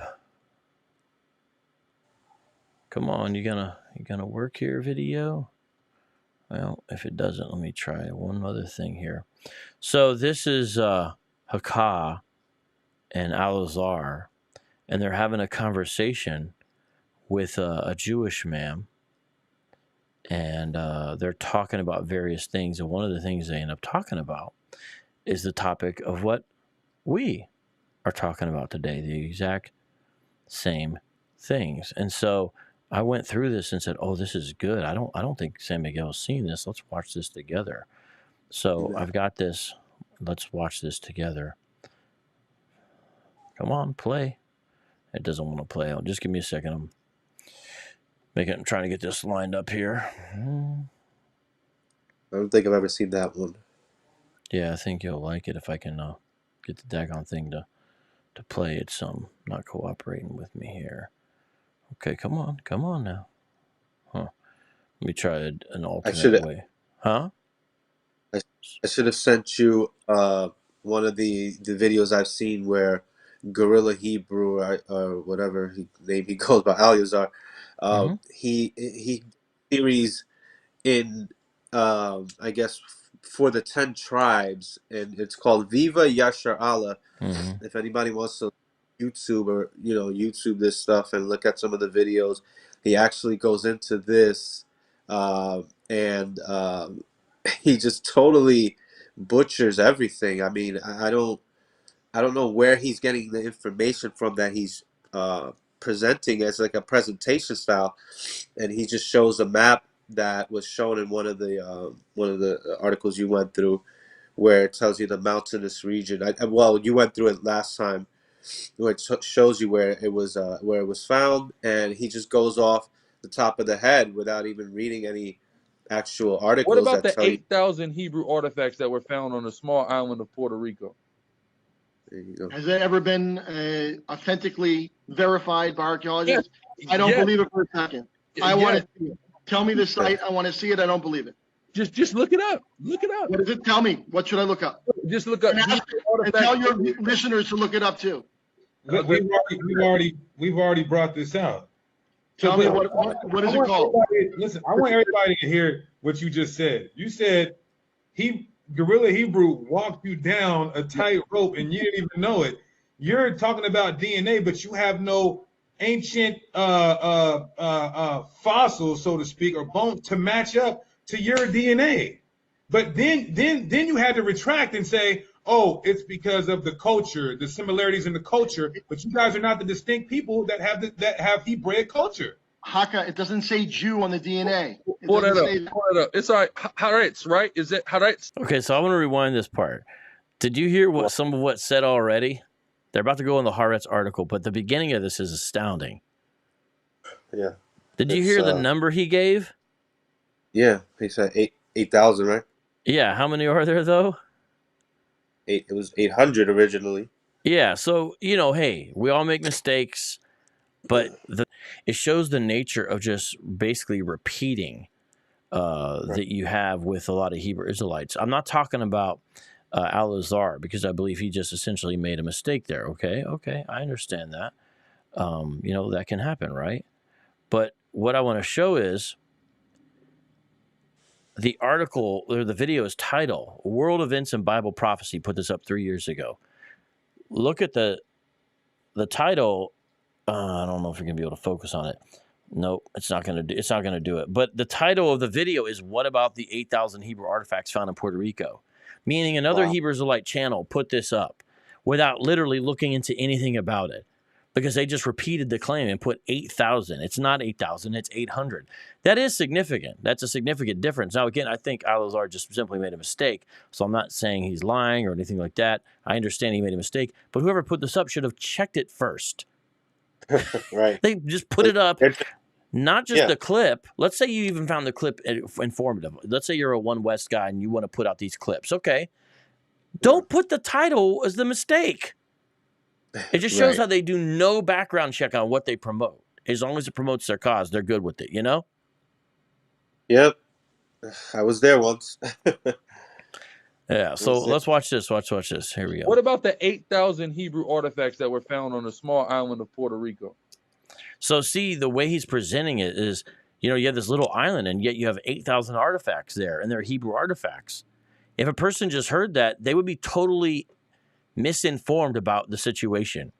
Come on, you gonna work here, video? Well, if it doesn't, let me try one other thing here. So this is Haka and Al-Azhar, and they're having a conversation with a Jewish man, and they're talking about various things. And one of the things they end up talking about is the topic of what we are talking about today, the exact same things. And so I went through this and said, "Oh, this is good. I don't think San Miguel's seen this. Let's watch this together." So I've got this. Let's watch this together. Come on, play. It doesn't want to play. Just give me a second. I'm trying to get this lined up here. I don't think I've ever seen that one. Yeah, I think you'll like it if I can get the daggone thing to play. It's not cooperating with me here. Okay, come on now. Huh? Let me try an alternate way. Huh? I should have sent you one of the videos I've seen where Gorilla Hebrew or whatever name he goes by, Al-Azhar, he series in I guess for the 10 tribes, and it's called Viva Yashar Allah. If anybody wants to YouTube or YouTube this stuff and look at some of the videos, he actually goes into this and he just totally butchers everything. I mean, I don't know where he's getting the information from that he's presenting as like a presentation style, and he just shows a map that was shown in one of the articles you went through, where it tells you the mountainous region. Well, you went through it last time, which shows you where it was found, and he just goes off the top of the head without even reading any actual articles. What about the 8,000 Hebrew artifacts that were found on the small island of Puerto Rico? There you go. Has that ever been authentically verified by archaeologists? Yeah. I don't believe it for a second. I want to see it. Tell me the site. I want to see it. I don't believe it. Just look it up. Look it up. What does it tell me? What should I look up? Just look up. And tell your listeners to look it up too. We've already brought this out. Tell me what is it called? Listen, I want everybody to hear what you just said. You said Gorilla Hebrew walked you down a tight rope and you didn't even know it. You're talking about DNA, but you have no ancient fossils, so to speak, or bones to match up to your DNA. But then you had to retract and say, oh, it's because of the culture, the similarities in the culture. But you guys are not the distinct people that have Hebraic culture. Haka, it doesn't say Jew on the DNA. Pull that up. It's all right. Haaretz, right? Is it Haaretz? Okay, so I want to rewind this part. Did you hear some of what's said already? They're about to go in the Haaretz article, but the beginning of this is astounding. Yeah. Did you hear the number he gave? Yeah, he said 8,000, right? Yeah. How many are there though? It was 800 originally. Yeah. So hey, we all make mistakes, but it shows the nature of just basically repeating that you have with a lot of Hebrew Israelites. I'm not talking about Al-Azhar, because I believe he just essentially made a mistake there. Okay, I understand that. That can happen, right? But what I want to show is the article or the video is title World Events and Bible Prophecy. Put this up 3 years ago. Look at the title. I don't know if you're gonna be able to focus on it. Nope, it's not gonna do it. But the title of the video is "What about the 8,000 Hebrew artifacts found in Puerto Rico?" Meaning another Hebrew Israelite channel put this up without literally looking into anything about it, because they just repeated the claim and put 8,000. It's not 8,000, it's 800. That is significant. That's a significant difference. Now, again, I think Al-Azhar just simply made a mistake, so I'm not saying he's lying or anything like that. I understand he made a mistake, but whoever put this up should have checked it first. Right. They just put it up, not just the clip. Let's say you even found the clip informative. Let's say you're a One West guy and you want to put out these clips. Okay. Don't put the title as the mistake. It just shows how they do no background check on what they promote. As long as it promotes their cause, they're good with it, you know? Yep. I was there once. Yeah, so let's watch this. Watch this. Here we go. What about the 8,000 Hebrew artifacts that were found on the small island of Puerto Rico? So see, the way he's presenting it is, you have this little island and yet you have 8,000 artifacts there, and they're Hebrew artifacts. If a person just heard that, they would be totally misinformed about the situation.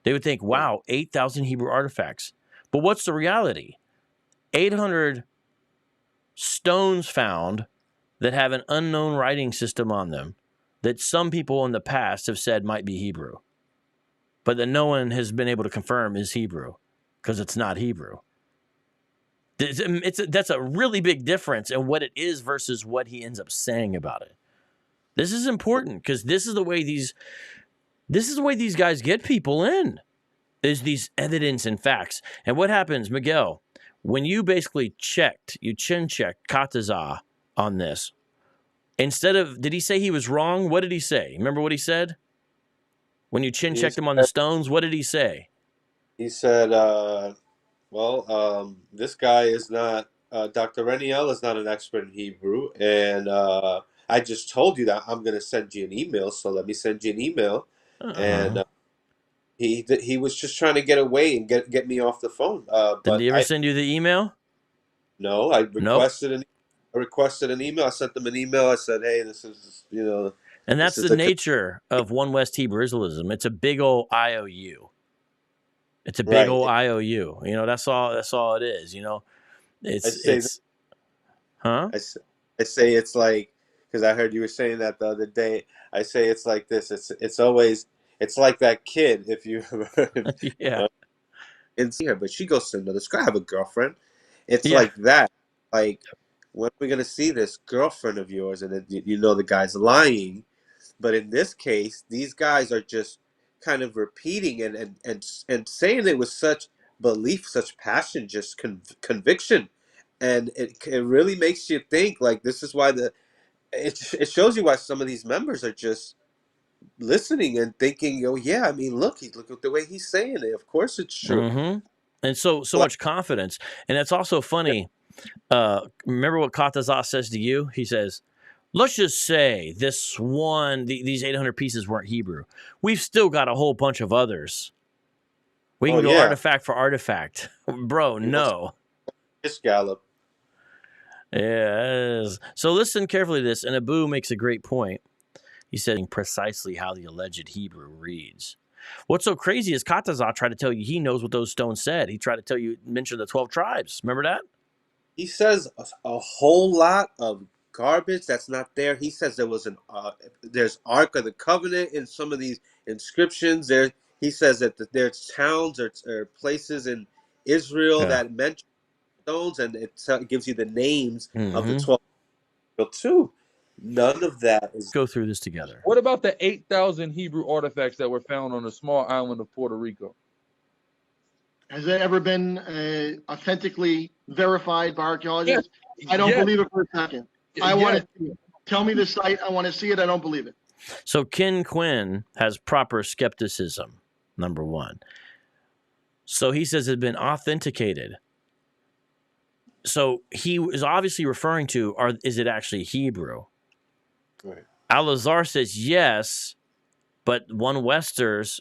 They would think, wow, 8,000 Hebrew artifacts. But what's the reality? 800 stones found that have an unknown writing system on them that some people in the past have said might be Hebrew, but that no one has been able to confirm is Hebrew because it's not Hebrew. That's a really big difference in what it is versus what he ends up saying about it. This is important because this is the way these guys get people in, is these evidence and facts. And what happens, Miguel, when you basically chin checked Kataza on this, instead of, did he say he was wrong? What did he say? Remember what he said? When you chin checked him on the stones, what did he say? He said, this guy is not, Dr. Reniel is not an expert in Hebrew, and I just told you that I'm going to send you an email, so let me send you an email. And he was just trying to get away and get me off the phone. Did he ever send you the email? No, I requested an email. I sent them an email. I said, hey, this is, And that's the nature of One West Hebrew Israelism. It's a big old IOU. It's a big old IOU. That's all it is. I say it's like, because I heard you were saying that the other day. I say it's like this. It's like that kid, if you yeah. And see her, but she goes to another school. I have a girlfriend. It's like that. Like, when are we gonna see this girlfriend of yours? And then, the guy's lying. But in this case, these guys are just kind of repeating and saying it with such belief, such passion, just conviction, and it really makes you think. Like, this is why it shows you why some of these members are just listening and thinking, oh yeah, I mean, look at the way he's saying it. Of course it's true. Mm-hmm. And so much confidence. And it's also funny. Remember what Kataza says to you? He says, let's just say these 800 pieces weren't Hebrew. We've still got a whole bunch of others. We can go artifact for artifact. Bro, no. It's Gallup. Yeah. So listen carefully to this. And Abu makes a great point. He said precisely how the alleged Hebrew reads. What's so crazy is Kataza tried to tell you he knows what those stones said. He tried to mention the 12 tribes. Remember that? He says a whole lot of garbage that's not there. He says there's Ark of the Covenant in some of these inscriptions. He says that there's towns or places in Israel that mention stones, and it gives you the names of the 12 too. None of that is. Go through this together. What about the 8,000 Hebrew artifacts that were found on the small island of Puerto Rico? Has that ever been authentically verified by archaeologists? I don't believe it for a second. I want to see it. Tell me the site. I want to see it. I don't believe it. So Ken Quinn has proper skepticism, number one. So he says it had been authenticated. So he is obviously referring to, is it actually Hebrew? Right. Al-Azhar says yes, but One Westers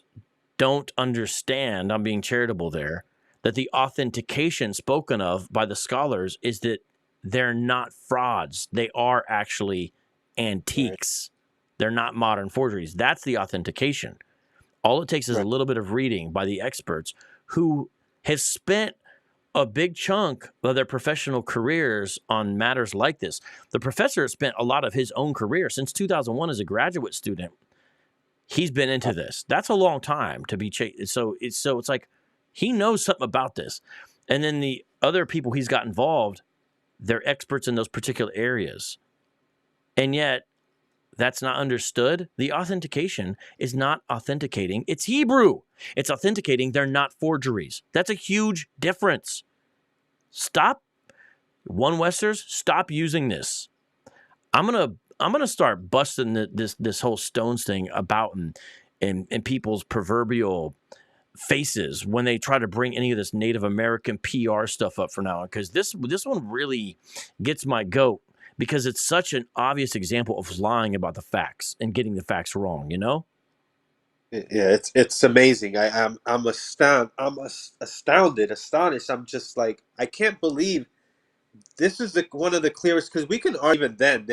don't understand, I'm being charitable there, that the authentication spoken of by the scholars is that they're not frauds. They are actually antiques. They're not modern forgeries. That's the authentication. All it takes is a little bit of reading by the experts who have spent a big chunk of their professional careers on matters like this. The professor has spent a lot of his own career since 2001 as a graduate student. He's been into this. That's a long time to be so it's like he knows something about this. And then the other people he's got involved, they're experts in those particular areas. And yet that's not understood. The authentication is not authenticating. It's Hebrew. It's authenticating. They're not forgeries. That's a huge difference. Stop. One Westers, stop using this. I'm gonna start busting this whole Stones thing about in people's proverbial faces when they try to bring any of this Native American PR stuff up from now on, because this one really gets my goat. Because it's such an obvious example of lying about the facts and getting the facts wrong, you know? Yeah, it's amazing. I'm astounded. I'm astonished. I'm just like, I can't believe this is one of the clearest, because we can argue even then.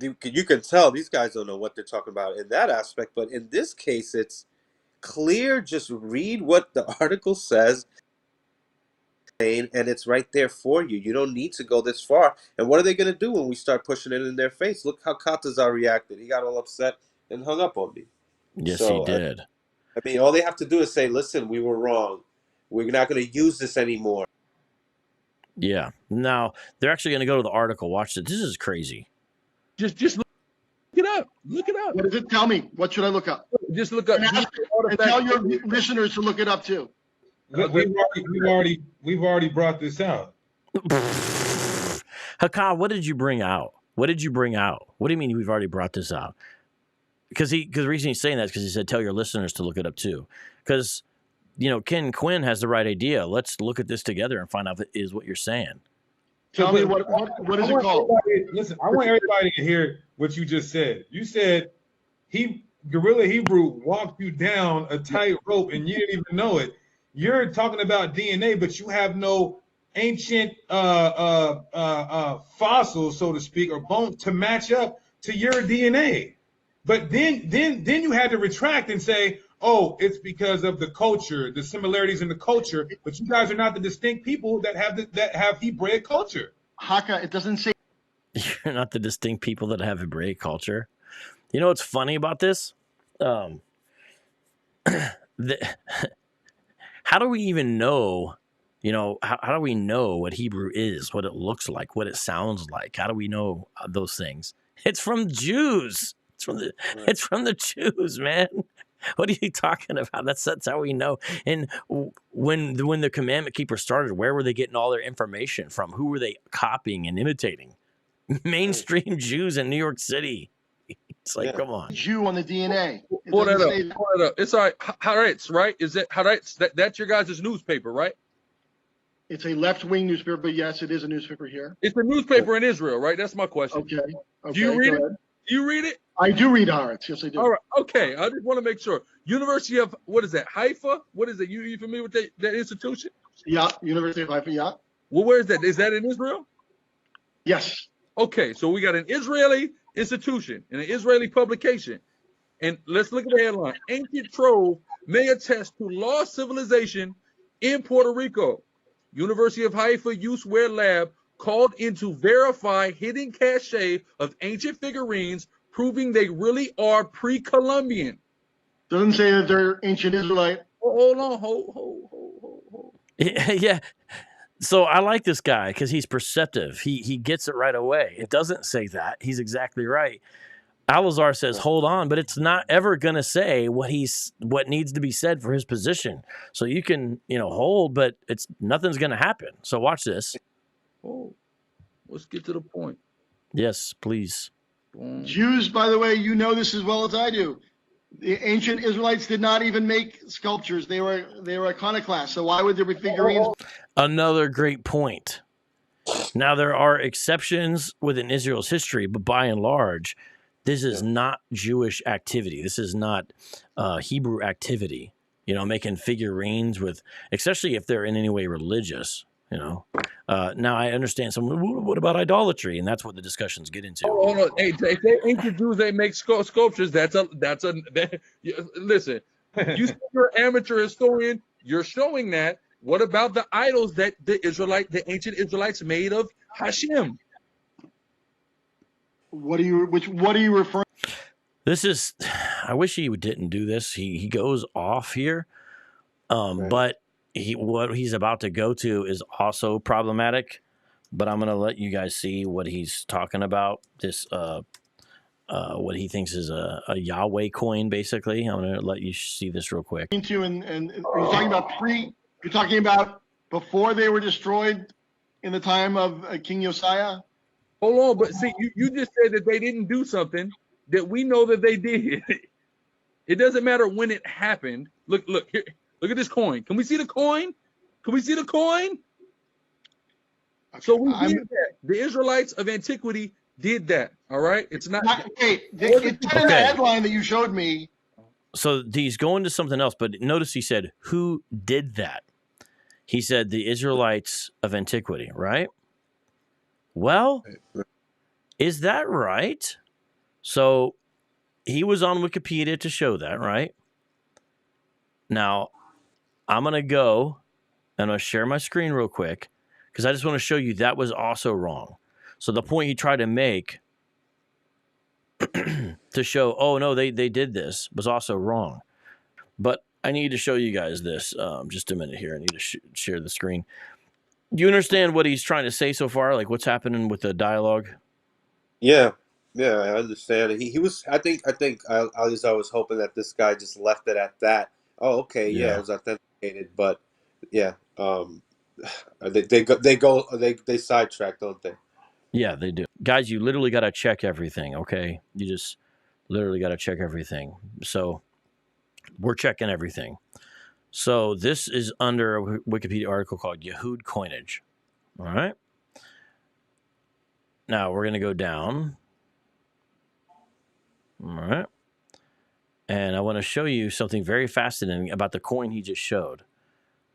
You can tell these guys don't know what they're talking about in that aspect. But in this case, it's clear. Just read what the article says, and it's right there for you. You don't need to go this far. And what are they going to do when we start pushing it in their face? Look how Katazar reacted. He got all upset and hung up on me. Yes, he did. I mean, all they have to do is say, listen, we were wrong. We're not going to use this anymore. Yeah. Now, they're actually going to go to the article. Watch this. This is crazy. Just look it up. Look it up. What does it tell me? What should I look up? Just look up. And tell your listeners to look it up too. We've already brought this out. Hakan, what did you bring out? What did you bring out? What do you mean we've already brought this out? Because the reason he's saying that is because he said tell your listeners to look it up too. Because, Ken Quinn has the right idea. Let's look at this together and find out if it is what you're saying. Tell me what is it called? Listen, I want everybody to hear what you just said. You said Guerrilla Hebrew walked you down a tight rope and you didn't even know it. You're talking about DNA, but you have no ancient fossils, so to speak, or bones to match up to your DNA. But then you had to retract and say, oh, it's because of the culture, the similarities in the culture. But you guys are not the distinct people that have Hebraic culture. Haka, it doesn't say. You're not the distinct people that have Hebraic culture. You know what's funny about this? How do we even know, how do we know what Hebrew is, what it looks like, what it sounds like? How do we know those things? It's from Jews. It's from the Jews, man. What are you talking about? That's how we know. And when the commandment keepers started, where were they getting all their information from? Who were they copying and imitating? Mainstream Jews in New York City. It's like, come on. Jew on the DNA. Pull that up. It's all right. Haaretz, right? Is it Haaretz? That's your guys' newspaper, right? It's a left-wing newspaper, but yes, it is a newspaper here. It's a newspaper in Israel, right? That's my question. Okay. Do you read it? Do you read it? I do read Haaretz. Yes, I do. All right. Okay. I just want to make sure. University of, what is that? Haifa? What is it? You familiar with that institution? Yeah. University of Haifa. Yeah. Well, where is that? Is that in Israel? Yes. Okay. So we got an Israeli institution and an Israeli publication. And let's look at the headline. Ancient trove may attest to lost civilization in Puerto Rico. University of Haifa Youthware Lab called in to verify hidden cache of ancient figurines, proving they really are pre-Columbian. Doesn't say that they're ancient Israelite. Hold on. Hold. Yeah. So I like this guy because he's perceptive. He gets it right away. It doesn't say that. He's exactly right. Alazar says, hold on, but it's not ever going to say what needs to be said for his position. So you can, hold, but nothing's going to happen. So watch this. Oh, let's get to the point. Yes, please. Jews, by the way, you know this as well as I do. The ancient Israelites did not even make sculptures. They were iconoclasts. So why would there be figurines? Another great point. Now, there are exceptions within Israel's history, but by and large, this is not Jewish activity. This is not Hebrew activity. you know, making figurines with, especially if they're in any way religious, you know. Now I understand what about idolatry? And that's what the discussions get into. Oh, no. Hey, if they ancient Jews, they make sculptures. Listen, you say you're an amateur historian, you're showing that. What about the idols that the ancient Israelites made of Hashem? What are you referring? This is, I wish he didn't do this. He goes off here, Right. but what he's about to go to is also problematic. But I'm gonna let you guys see what he's talking about. This what he thinks is a Yahweh coin, basically. I'm gonna let you see this real quick. To and are you talking about you're talking about before they were destroyed in the time of King Josiah? Hold on, but see, you just said that they didn't do something that we know that they did. It doesn't matter when it happened. Look here. Look at this coin. Can we see the coin? Can we see the coin? So we did that. The Israelites of antiquity did that. All right. It's not. Okay. It's in the headline that you showed me. So he's going to something else, but notice he said, who did that? He said the Israelites of antiquity, right? Well, is that right? So he was on Wikipedia to show that, right? Now, I'm going to go and I'll share my screen real quick because I just want to show you that was also wrong. So the point he tried to make to show, oh, no, they did this was also wrong. But I need to show you guys this. Just a minute here. I need to share the screen. Do you understand what he's trying to say so far? Like what's happening with the dialogue? Yeah, I understand. He was. I think. I was hoping that this guy just left it at that. Oh, okay. Yeah, it was authenticated, but yeah. They sidetrack, don't they? Yeah, they do. Guys, you literally got to check everything, okay? You just literally got to check everything. So we're checking everything. So this is under a Wikipedia article called Yehud coinage. All right. Now we're going to go down. All right. And I want to show you something very fascinating about the coin he just showed.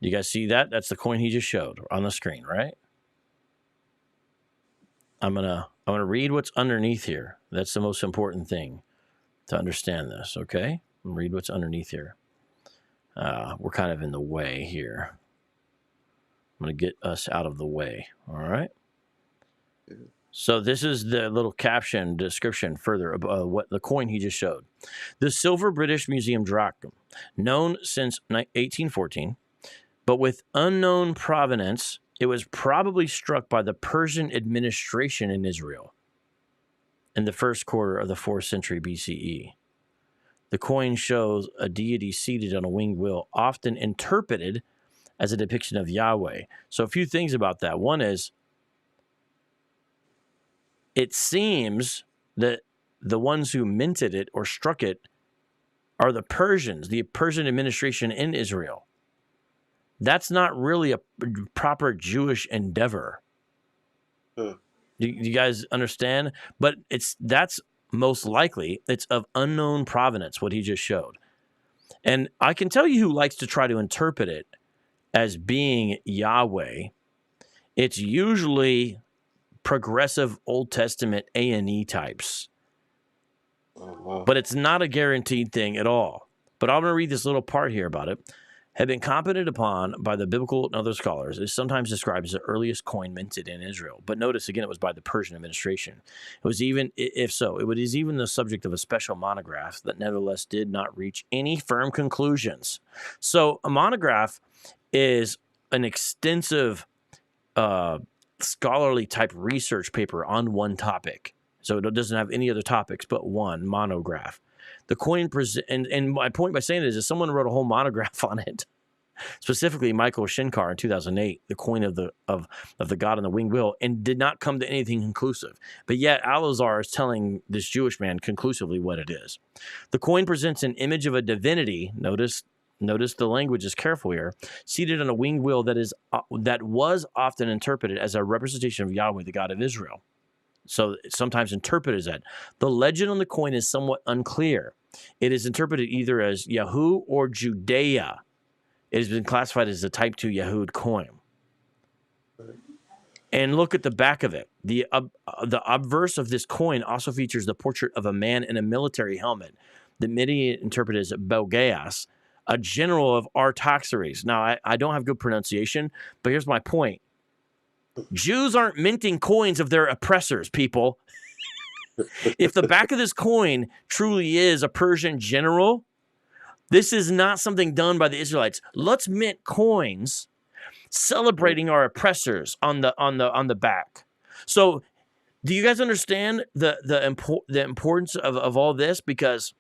Do you guys see that? That's the coin he just showed on the screen, right? I'm gonna read what's underneath here. That's the most important thing to understand this, okay? Read what's underneath here. We're kind of in the way here. I'm going to get us out of the way, all right? So this is the little caption description further about what the coin he just showed. The silver British Museum drachma, known since 1814, but with unknown provenance, it was probably struck by the Persian administration in Israel in the first quarter of the 4th century BCE. The coin shows a deity seated on a winged wheel, often interpreted as a depiction of Yahweh. So a few things about that. One is, it seems that the ones who minted it or struck it are the Persians, the Persian administration in Israel. That's not really a proper Jewish endeavor. Do you guys understand? But that's most likely it's of unknown provenance, what he just showed. And I can tell you who likes to try to interpret it as being Yahweh. It's usually progressive Old Testament A&E types. Oh, wow. But it's not a guaranteed thing at all. But I'm going to read this little part here about it. Had been commented upon by the biblical and other scholars, is sometimes described as the earliest coin minted in Israel. But notice again, it was by the Persian administration. It was even, if so, it was even the subject of a special monograph that nevertheless did not reach any firm conclusions. So a monograph is an extensive scholarly type research paper on one topic. So it doesn't have any other topics but one monograph. The coin and my point by saying it is someone wrote a whole monograph on it, specifically Michael Shinkar in 2008, the coin of the God on the winged wheel, and did not come to anything conclusive. But yet Al-Azhar is telling this Jewish man conclusively what it is. The coin presents an image of a divinity. Notice the language is careful here. Seated on a winged wheel that was often interpreted as a representation of Yahweh, the God of Israel. So it's sometimes interpreted as that. The legend on the coin is somewhat unclear. It is interpreted either as Yahoo or Judea. It has been classified as the Type 2 Yahud coin. And look at the back of it. The obverse of this coin also features the portrait of a man in a military helmet. The media interpret as Belgeas, a general of Artaxerxes. Now, I don't have good pronunciation, but here's my point. Jews aren't minting coins of their oppressors, people. If the back of this coin truly is a Persian general, this is not something done by the Israelites. Let's mint coins celebrating our oppressors on the back. So, do you guys understand the importance of all this? Because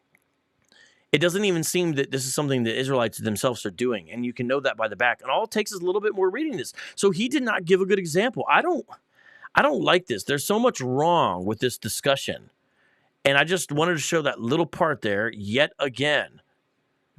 it doesn't even seem that this is something the Israelites themselves are doing, and you can know that by the back. And all it takes is a little bit more reading this. So he did not give a good example. I don't like this. There's so much wrong with this discussion, and I just wanted to show that little part there yet again.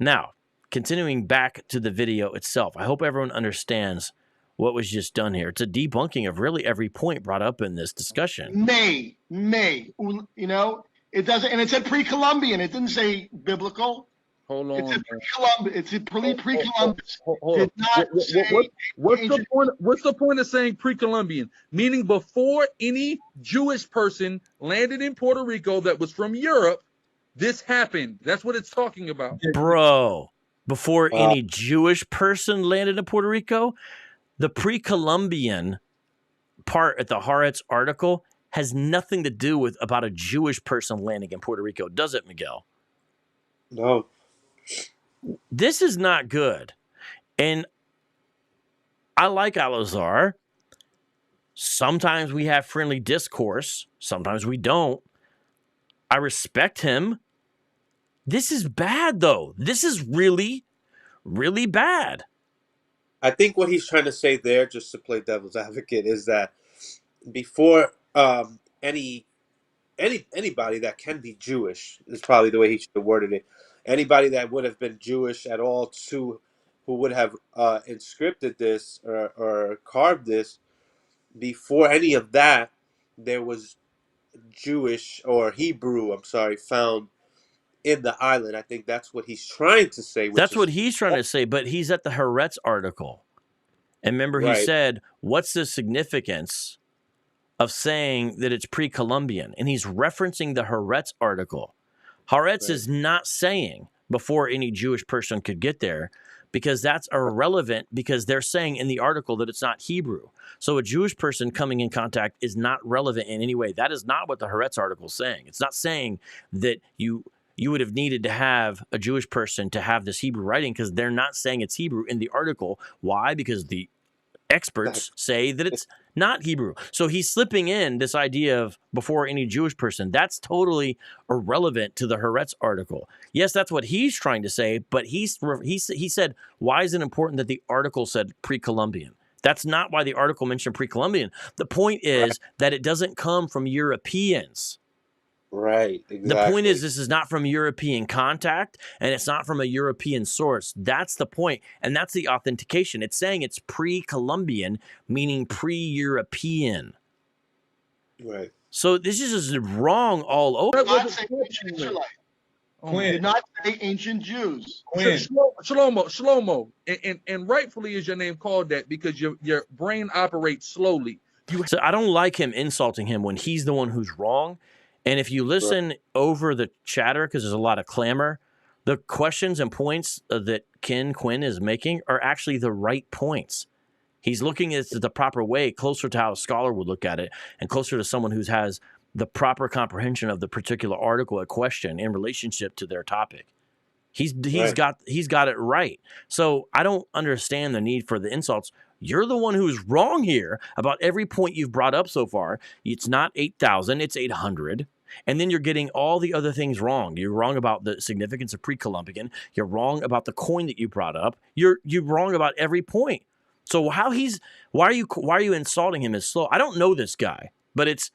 Now, continuing back to the video itself, I hope everyone understands what was just done here. It's a debunking of really every point brought up in this discussion. May, you know, it doesn't, and it said pre-Columbian. It didn't say biblical. Hold on. It said pre-Columbus. It said pre-Columbus. Hold Did not say what's the ancient- point? What's the point of saying pre-Columbian? Meaning before any Jewish person landed in Puerto Rico that was from Europe, this happened. That's what it's talking about. Bro, before any Jewish person landed in Puerto Rico, the pre-Columbian part at the Haaretz article has nothing to do with about a Jewish person landing in Puerto Rico, does it, Miguel? No. This is not good. And I like Al-Azhar. Sometimes we have friendly discourse. Sometimes we don't. I respect him. This is bad, though. This is really, really bad. I think what he's trying to say there, just to play devil's advocate, is that before anybody that can be Jewish is probably the way he should have worded it. Anybody that would have been Jewish at all, who would have inscripted this or carved this, before any of that, there was Jewish or Hebrew, found in the island. I think that's what he's trying to say. That's what he's trying to say, but he's at the Haaretz article. And remember, he said, what's the significance of saying that it's pre-Columbian? And he's referencing the Haaretz article. Haaretz is not saying before any Jewish person could get there, because that's irrelevant, because they're saying in the article that it's not Hebrew. So a Jewish person coming in contact is not relevant in any way. That is not what the Haaretz article is saying. It's not saying that you would have needed to have a Jewish person to have this Hebrew writing, because they're not saying it's Hebrew in the article. Why? Because the experts say that it's not Hebrew. So he's slipping in this idea of before any Jewish person. That's totally irrelevant to the Haaretz article. Yes, that's what he's trying to say, but he said, why is it important that the article said pre-Columbian? That's not why the article mentioned pre-Columbian. The point is that it doesn't come from Europeans. Right, exactly. The point is, this is not from European contact, and it's not from a European source. That's the point, and that's the authentication. It's saying it's pre-Columbian, meaning pre-European. Right. So this is just wrong all over. Did not say ancient Israelite. Did not say ancient Jews. Shlomo, and rightfully is your name called that because your brain operates slowly. So I don't like him insulting him when he's the one who's wrong. And if you listen over the chatter, because there's a lot of clamor, the questions and points that Ken Quinn is making are actually the right points. He's looking at it the proper way, closer to how a scholar would look at it, and closer to someone who has the proper comprehension of the particular article at question in relationship to their topic. He's got it right. So I don't understand the need for the insults. You're the one who's wrong here about every point you've brought up so far. It's not 8,000, it's 800. And then you're getting all the other things wrong. You're wrong about the significance of pre-Columbian. You're wrong about the coin that you brought up. You're wrong about every point. So why are you insulting him as slow? I don't know this guy, but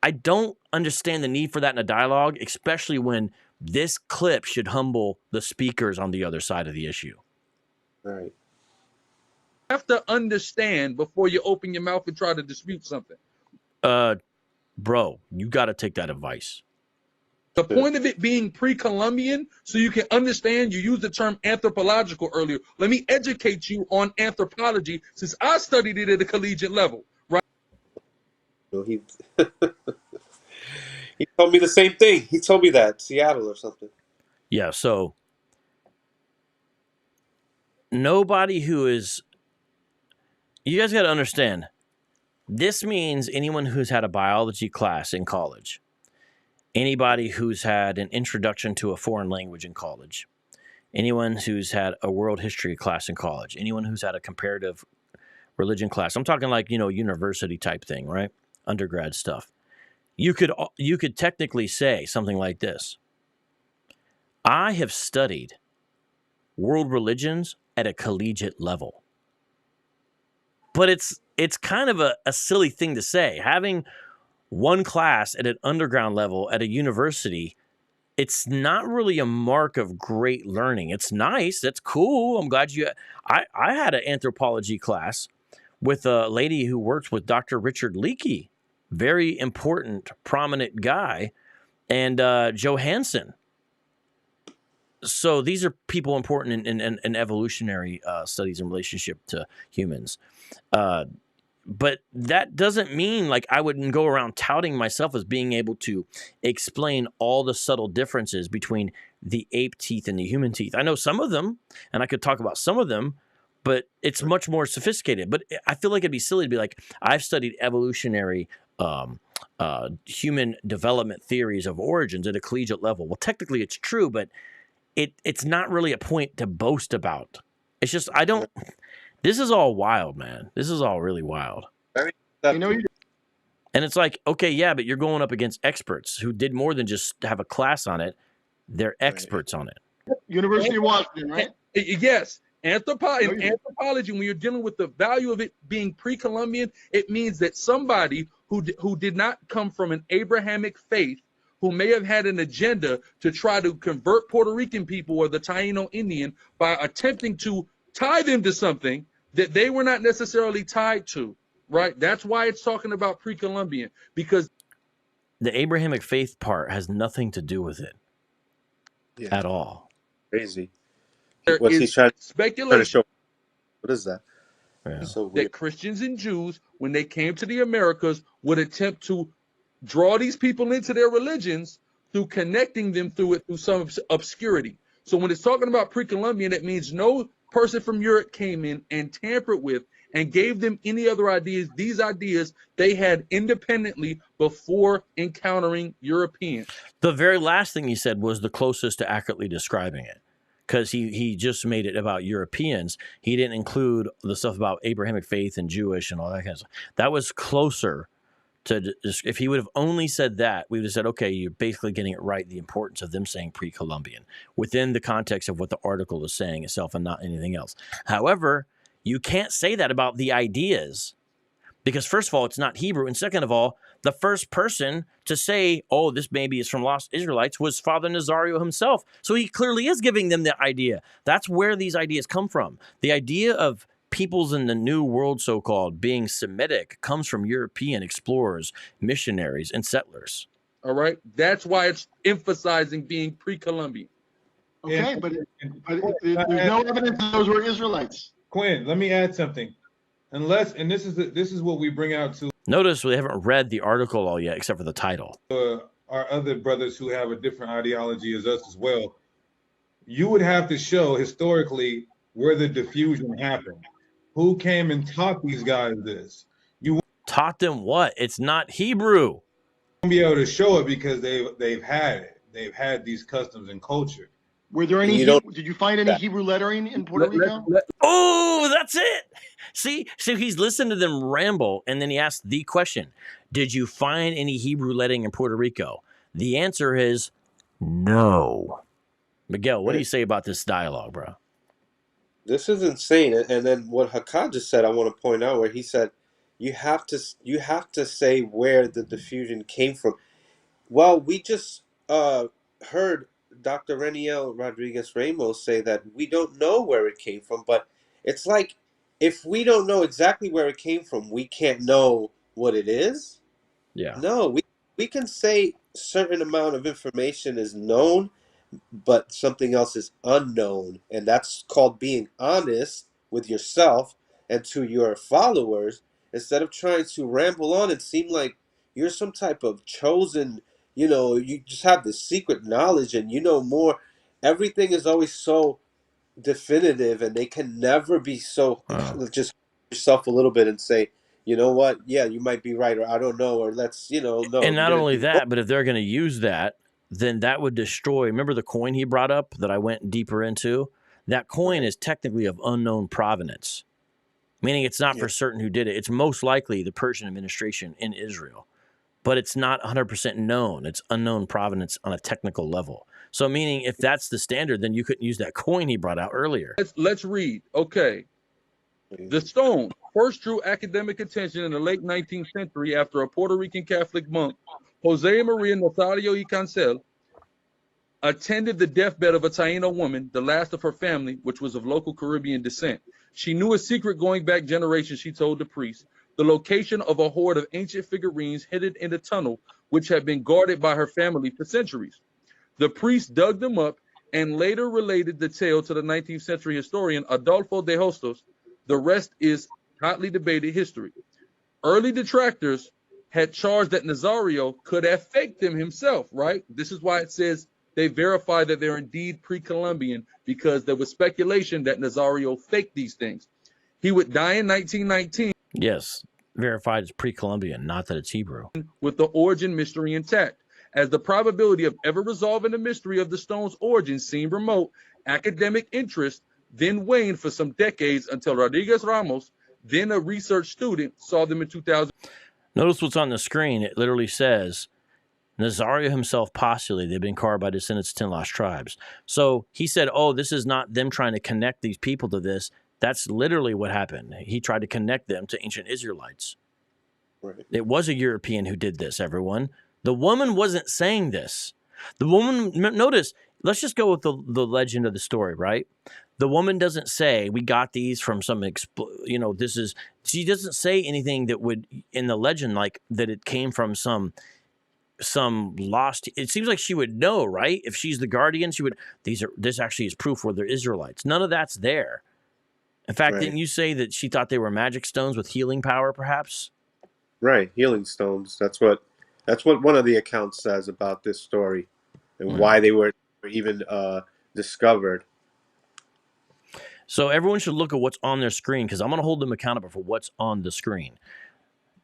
I don't understand the need for that in a dialogue, especially when this clip should humble the speakers on the other side of the issue. Right. You have to understand before you open your mouth and try to dispute something. Bro, you got to take that advice. The point of it being pre-Columbian, so you can understand, you used the term anthropological earlier. Let me educate you on anthropology, since I studied it at a collegiate level, right? He he told me the same thing. He told me that Seattle or something. Yeah. So nobody who is, you guys got to understand, this means anyone who's had a biology class in college, anybody who's had an introduction to a foreign language in college, anyone who's had a world history class in college, anyone who's had a comparative religion class. I'm talking like, university type thing, right? Undergrad stuff. You could technically say something like this. I have studied world religions at a collegiate level. But it's kind of a silly thing to say. Having one class at an underground level at a university, it's not really a mark of great learning. It's nice. That's cool. I'm glad I had an anthropology class with a lady who worked with Dr. Richard Leakey, very important, prominent guy, and Joe Hansen. So these are people important in evolutionary studies in relationship to humans. But that doesn't mean like I wouldn't go around touting myself as being able to explain all the subtle differences between the ape teeth and the human teeth. I know some of them, and I could talk about some of them, but it's much more sophisticated. But I feel like it'd be silly to be like, I've studied evolutionary human development theories of origins at a collegiate level. Well, technically it's true, but it's not really a point to boast about. It's just, this is all wild, man. This is all really wild. You know, And it's like, okay, yeah, but you're going up against experts who did more than just have a class on it. They're experts on it. University of Washington, right? Yes. Anthropology, when you're dealing with the value of it being pre-Columbian, it means that somebody who did not come from an Abrahamic faith, who may have had an agenda to try to convert Puerto Rican people or the Taino Indian by attempting to tie them to something that they were not necessarily tied to, right? That's why it's talking about pre-Columbian, because the Abrahamic faith part has nothing to do with it at all. Crazy. there What's he is trying to speculation show? What is that? Yeah. So weird. that Christians and Jews, when they came to the Americas, would attempt to draw these people into their religions through connecting them through some obscurity. So when it's talking about pre-Columbian, it means no person from Europe came in and tampered with and gave them any other ideas. These ideas they had independently before encountering Europeans. The very last thing he said was the closest to accurately describing it, because he just made it about Europeans. He didn't include the stuff about Abrahamic faith and Jewish and all that kind of stuff. That was closer to, if he would have only said that, we would have said, okay, you're basically getting it right, the importance of them saying pre-Columbian within the context of what the article is saying itself and not anything else. However, you can't say that about the ideas because, first of all, it's not Hebrew. And second of all, the first person to say, oh, this maybe is from lost Israelites was Father Nazario himself. So he clearly is giving them the idea. That's where these ideas come from. The idea of peoples in the New World, so-called, being Semitic comes from European explorers, missionaries, and settlers. All right? That's why it's emphasizing being pre-Columbian. Okay, but there's no evidence that those were Israelites. Quinn, let me add something. Unless, and this is what we bring out to Notice we haven't read the article all yet, except for the title. Our other brothers who have a different ideology as us as well. You would have to show historically where the diffusion happened. Who came and taught these guys this? You Taught them what? It's not Hebrew. won't be able to show it because they've had it. They've had these customs and culture. Were there any? You Did you find any Hebrew lettering in Puerto Rico? Oh, that's it. See, so he's listened to them ramble, and then he asked the question, did you find any Hebrew lettering in Puerto Rico? The answer is no. Miguel, what do you say about this dialogue, bro? This is insane. And then what Hakan just said, I want to point out, where he said, you have to say where the diffusion came from. Well, we just heard Dr. Reniel Rodriguez Ramos say that we don't know where it came from, but it's like, if we don't know exactly where it came from, we can't know what it is. Yeah. No, we can say certain amount of information is known, but something else is unknown, and that's called being honest with yourself and to your followers, instead of trying to ramble on and seem like you're some type of chosen, you just have this secret knowledge and you know more. Everything is always so definitive, and they can never be so just yourself a little bit and say, you know what, yeah, you might be right, or I don't know, or let's, no, And you not gotta only do that, but if they're going to use that, then that would destroy. Remember the coin he brought up that I went deeper into? That coin is technically of unknown provenance, meaning it's not for certain who did it. It's most likely the Persian administration in Israel, but it's not 100% known. It's unknown provenance on a technical level. So meaning if that's the standard, then you couldn't use that coin he brought out earlier. Let's read. Okay. The stone first drew academic attention in the late 19th century after a Puerto Rican Catholic monk, Jose Maria Nazario Collection, attended the deathbed of a Taino woman, the last of her family, which was of local Caribbean descent. She knew a secret going back generations, she told the priest, the location of a hoard of ancient figurines hidden in a tunnel, which had been guarded by her family for centuries. The priest dug them up and later related the tale to the 19th century historian Adolfo de Hostos. The rest is hotly debated history. Early detractors had charged that Nazario could have faked them himself, right? This is why it says they verify that they're indeed pre-Columbian, because there was speculation that Nazario faked these things. He would die in 1919. Yes, verified as pre-Columbian, not that it's Hebrew. With the origin mystery intact. As the probability of ever resolving the mystery of the stone's origin seemed remote, academic interest then waned for some decades until Rodriguez Ramos, then a research student, saw them in 2000. Notice what's on the screen. It literally says, Nazario himself postulated they've been carved by descendants of 10 lost tribes. So he said, oh, this is not them trying to connect these people to this. That's literally what happened. He tried to connect them to ancient Israelites. Right. It was a European who did this, everyone. The woman wasn't saying this. The woman, notice, let's just go with the legend of the story, right? The woman doesn't say, we got these from some, she doesn't say anything that would, in the legend, like that it came from some lost. It seems like she would know, right? If she's the guardian, she would, this actually is proof where they're Israelites. None of that's there. In fact, didn't you say that she thought they were magic stones with healing power, perhaps? Right, healing stones. That's what one of the accounts says about this story and why they were even discovered. So everyone should look at what's on their screen, because I'm going to hold them accountable for what's on the screen.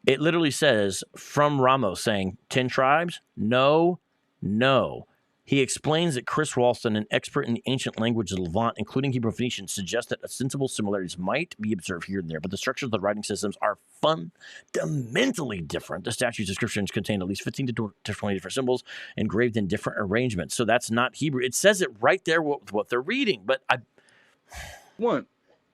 It literally says, from Ramos, saying 10 tribes? No. He explains that Chris Ralston, an expert in the ancient language of Levant, including Hebrew Phoenician, suggests that sensible similarities might be observed here and there, but the structures of the writing systems are fundamentally different. The statue's descriptions contain at least 15 to 20 different symbols engraved in different arrangements. So that's not Hebrew. It says it right there what they're reading, but One,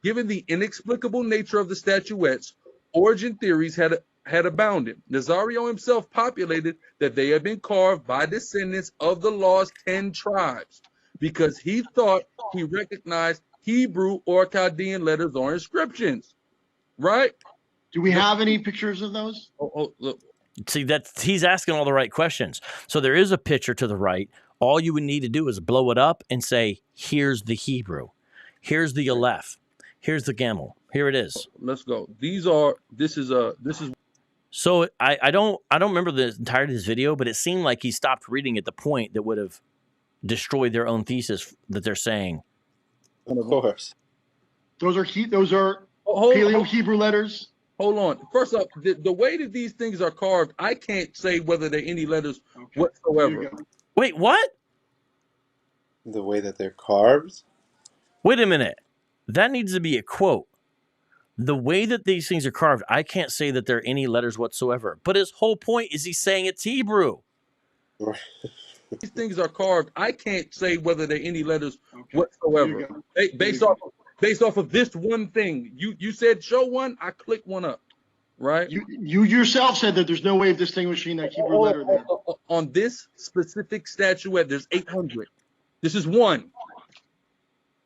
given the inexplicable nature of the statuettes, origin theories had abounded. Nazario himself populated that they had been carved by descendants of the lost 10 tribes because he thought he recognized Hebrew or Chaldean letters or inscriptions, right? Do we have any pictures of those? Look. See, he's asking all the right questions. So there is a picture to the right. All you would need to do is blow it up and say, here's the Hebrew. Here's the Aleph. Here's the Gamel. Here it is. Let's go. This is So I don't remember the entirety of this video, but it seemed like he stopped reading at the point that would have destroyed their own thesis that they're saying. Of course. Those are Paleo Hebrew letters. Hold on. First up, the way that these things are carved, I can't say whether they're any letters whatsoever. Wait, what? The way that they're carved? Wait a minute. That needs to be a quote. The way that these things are carved, I can't say that there are any letters whatsoever. But his whole point is he's saying it's Hebrew. These things are carved. I can't say whether there are any letters whatsoever. Based off of this one thing. You said show one, I click one up. Right? You yourself said that there's no way of distinguishing that Hebrew letter there. On this specific statuette, there's 800. This is one.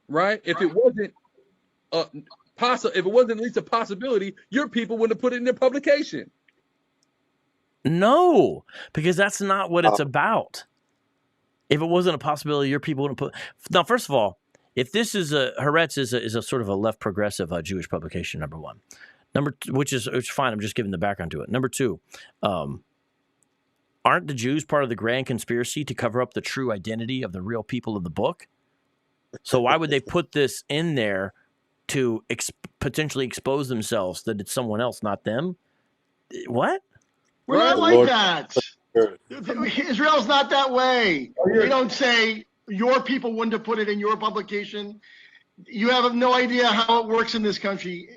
Right? If it wasn't if it wasn't at least a possibility, your people wouldn't have put it in their publication. No, because that's not what it's about. If it wasn't a possibility, your people wouldn't put. Now, first of all, if this is a Haaretz is a sort of a left progressive Jewish publication, number one. Number two, which is fine. I'm just giving the background to it. Number two, aren't the Jews part of the grand conspiracy to cover up the true identity of the real people of the book? So why would they put this in there to potentially expose themselves that it's someone else, not them? What? We're not like that. Israel's not that way. They don't say your people wouldn't have put it in your publication. You have no idea how it works in this country.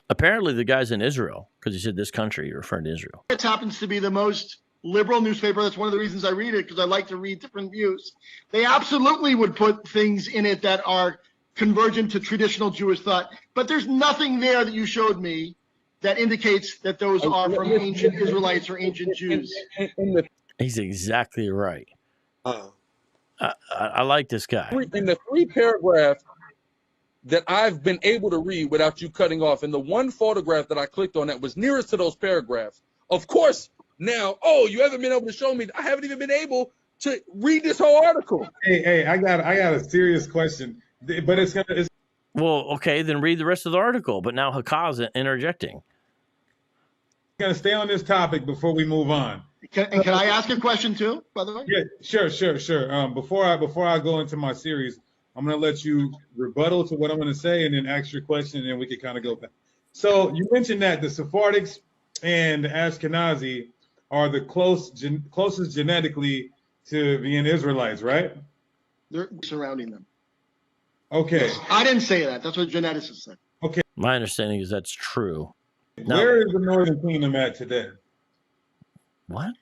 Apparently the guy's in Israel, because he said this country, you're referring to Israel. It happens to be the most liberal newspaper. That's one of the reasons I read it, because I like to read different views. They absolutely would put things in it that are convergent to traditional Jewish thought. But there's nothing there that you showed me that indicates that those are from ancient Israelites or ancient Jews. He's exactly right. I like this guy. In the 3 paragraphs that I've been able to read without you cutting off, and the one photograph that I clicked on that was nearest to those paragraphs, of course, now, you haven't been able to show me. I haven't even been able to read this whole article. Hey, I got a serious question, but it's well, okay, then read the rest of the article. But now Hakaz interjecting. Gonna stay on this topic before we move on. Can I ask a question too, by the way? Yeah, sure. Before I go into my series, I'm gonna let you rebuttal to what I'm gonna say, and then ask your question, and then we can kind of go back. So you mentioned that the Sephardics and the Ashkenazi are the closest genetically to being Israelites, right? They're surrounding them. Okay. I didn't say that. That's what geneticists said. Okay. My understanding is that's true. Where is the Northern Kingdom at today? What?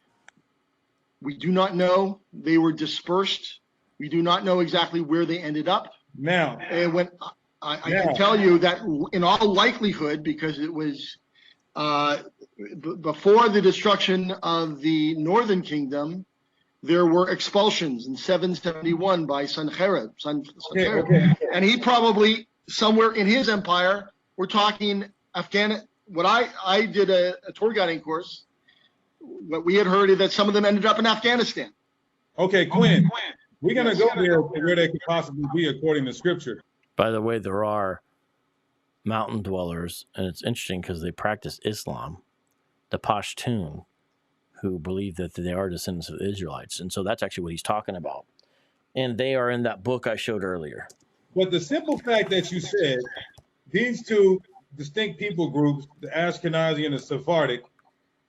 We do not know. They were dispersed. We do not know exactly where they ended up. Now, and when I can tell you that in all likelihood, because it was before the destruction of the Northern Kingdom, there were expulsions in 771 by Sanherib. Okay. And he probably, somewhere in his empire, we're talking Afghanistan. What I did a tour guiding course. What we had heard is that some of them ended up in Afghanistan. Okay, Quinn, we're going to go there where they could possibly be according to Scripture. By the way, there are mountain dwellers, and it's interesting because they practice Islam, the Pashtun, who believe that they are descendants of the Israelites. And so that's actually what he's talking about. And they are in that book I showed earlier. But the simple fact that you said these two distinct people groups, the Ashkenazi and the Sephardic,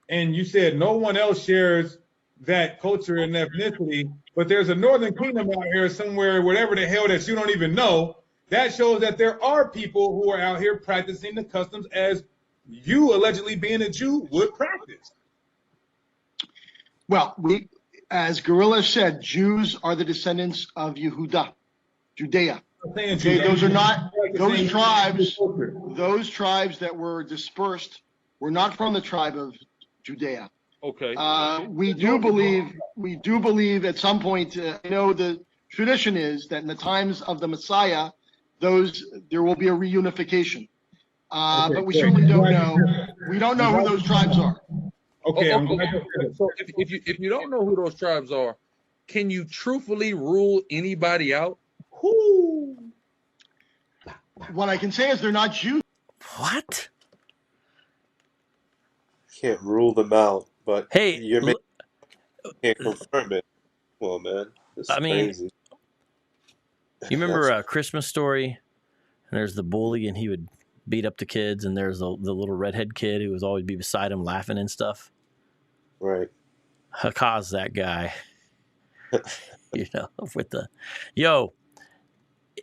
and you said no one else shares that culture and ethnicity, but there's a Northern Kingdom out here somewhere, whatever the hell that you don't even know, that shows that there are people who are out here practicing the customs as you, allegedly being a Jew, would practice. Well, as Gorilla said, Jews are the descendants of Judea. Okay, those are not those tribes. Those tribes that were dispersed were not from the tribe of Judea. Okay. We do believe at some point. You know, the tradition is that in the times of the Messiah, there will be a reunification. But we certainly don't know. We don't know who those tribes are. Okay. So if you don't know who those tribes are, can you truthfully rule anybody out? Who? What I can say is they're not Jews. What? Can't rule them out, but hey, you can't confirm it. Well, man, this is crazy. You remember a Christmas Story? And there's the bully, and he would beat up the kids, and there's the little redhead kid who would always be beside him laughing and stuff. Right. Hakaz, that guy. With the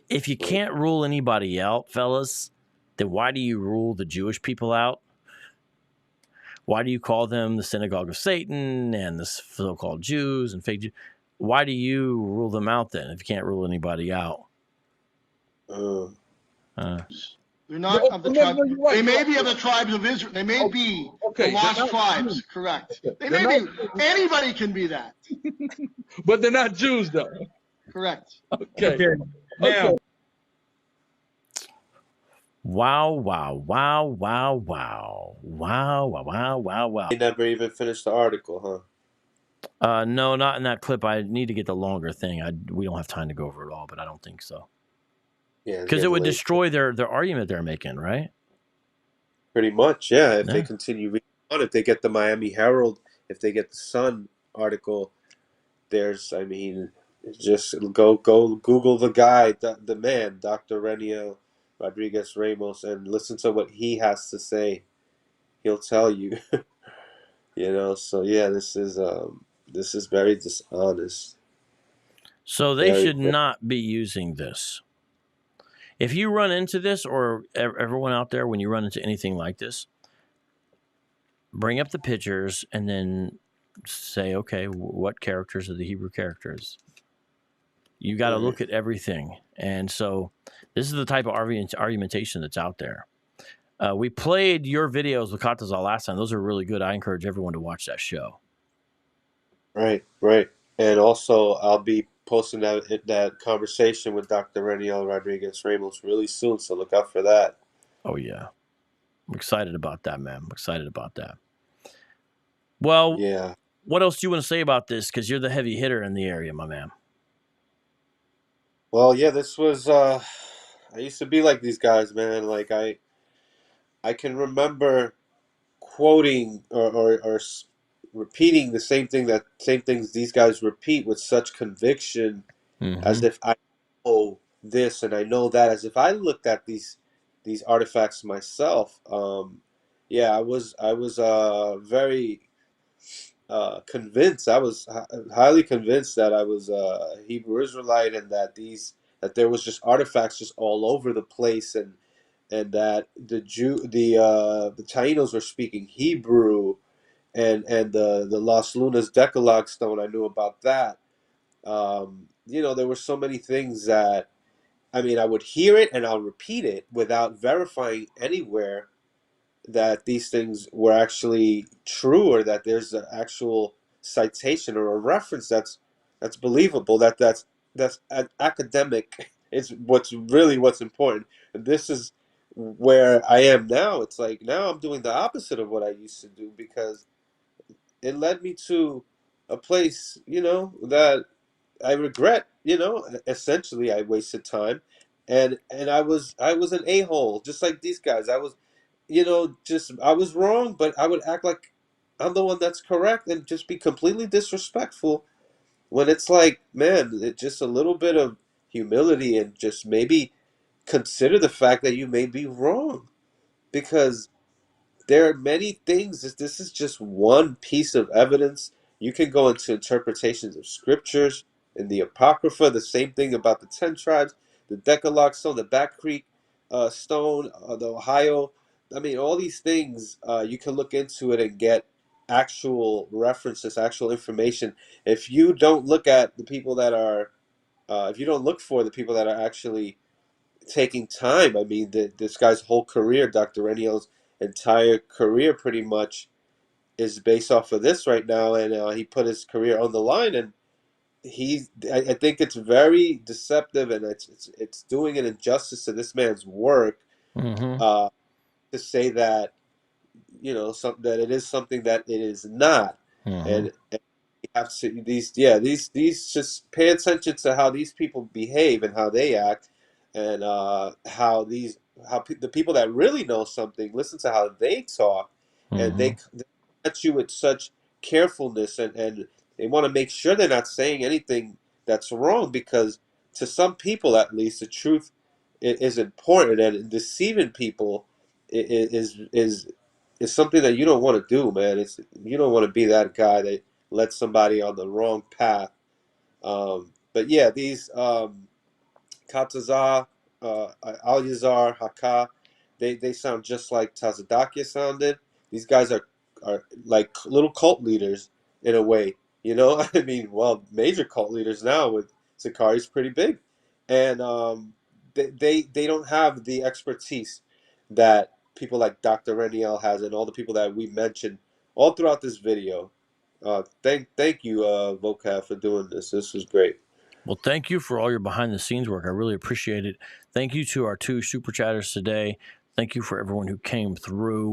if you can't rule anybody out, fellas, then why do you rule the Jewish people out? Why do you call them the synagogue of Satan and the so-called Jews and fake Jews? Why do you rule them out then if you can't rule anybody out? They're not of the tribe. They may be of the tribes of Israel. They may be the lost tribes. Correct. They may be. Anybody can be that. But they're not Jews, though. Correct. Okay. Now, Wow, wow, wow, wow, wow. Wow, wow, wow, wow, wow. They never even finished the article, huh? No, not in that clip. I need to get the longer thing. We don't have time to go over it all, but I don't think so. Yeah, it's Because it getting would late. destroy their argument they're making, right? Pretty much, yeah. If they Yeah. continue reading on, if they get the Miami Herald, if they get the Sun article, I mean, just go Google the guy, the man, Dr. Reniel Rodriguez Ramos, and listen to what he has to say. He'll tell you, So yeah, this is very dishonest. So they Very, should not be using this. If you run into this, or everyone out there, when you run into anything like this, bring up the pictures and then say, okay, what characters are the Hebrew characters? You got to look at everything. And so this is the type of argumentation that's out there. We played your videos with Katazal last time. Those are really good. I encourage everyone to watch that show. Right. And also, I'll be posting that conversation with Dr. Reniel Rodriguez Ramos really soon, so look out for that. Oh, yeah. I'm excited about that, man. I'm excited about that. Well, yeah. What else do you want to say about this? Because you're the heavy hitter in the area, my man. Well, yeah, this was, I used to be like these guys, man. Like, I can remember quoting or repeating the same things these guys repeat with such conviction, as if I know this and I know that, as if I looked at these artifacts myself. Yeah, I was very convinced. I was highly convinced that I was a Hebrew Israelite, and that there was just artifacts just all over the place, and that the Tainos were speaking Hebrew, and the Las Lunas Decalogue stone, I knew about that. There were so many things that, I mean, I would hear it and I'll repeat it without verifying anywhere that these things were actually true, or that there's an actual citation or a reference that's believable, that's academic. It's what's important. And this is where I am now. It's like now I'm doing the opposite of what I used to do, because it led me to a place, that I regret. Essentially, I wasted time, and I was an a-hole, just like these guys. I was, just I was wrong, but I would act like I'm the one that's correct and just be completely disrespectful, when it's like, man, it just a little bit of humility, and just maybe consider the fact that you may be wrong, because there are many things. This is just one piece of evidence. You can go into interpretations of scriptures in the Apocrypha. The same thing about the 10 tribes, the Decalogue stone, the Back Creek stone, the Ohio. I mean, all these things, you can look into it and get actual references, actual information. If you don't look at the people that are, if you don't look for the people that are actually taking time. I mean, this guy's whole career, Dr. Reniel's entire career, pretty much is based off of this right now, and he put his career on the line, and I think it's very deceptive, and it's doing an injustice to this man's work, to say that, that it is something that it is not. And you have to these just pay attention to how these people behave and how they act, and the people that really know something, listen to how they talk, and they at you with such carefulness, and they want to make sure they're not saying anything that's wrong, because to some people, at least, the truth is important, and deceiving people is something that you don't want to do, man. You don't want to be that guy that lets somebody on the wrong path. But yeah, these Katazah, Al-Yazar, Haka, they sound just like Tazadakia sounded. These guys are like little cult leaders in a way, I mean, well, major cult leaders now, with Sakari's pretty big, and they don't have the expertise that people like Dr. Reniel has, and all the people that we mentioned all throughout this video. Thank you, Vocab, for doing this. This was great. Well, thank you for all your behind the scenes work. I really appreciate it. Thank you to our 2 super chatters today. Thank you for everyone who came through.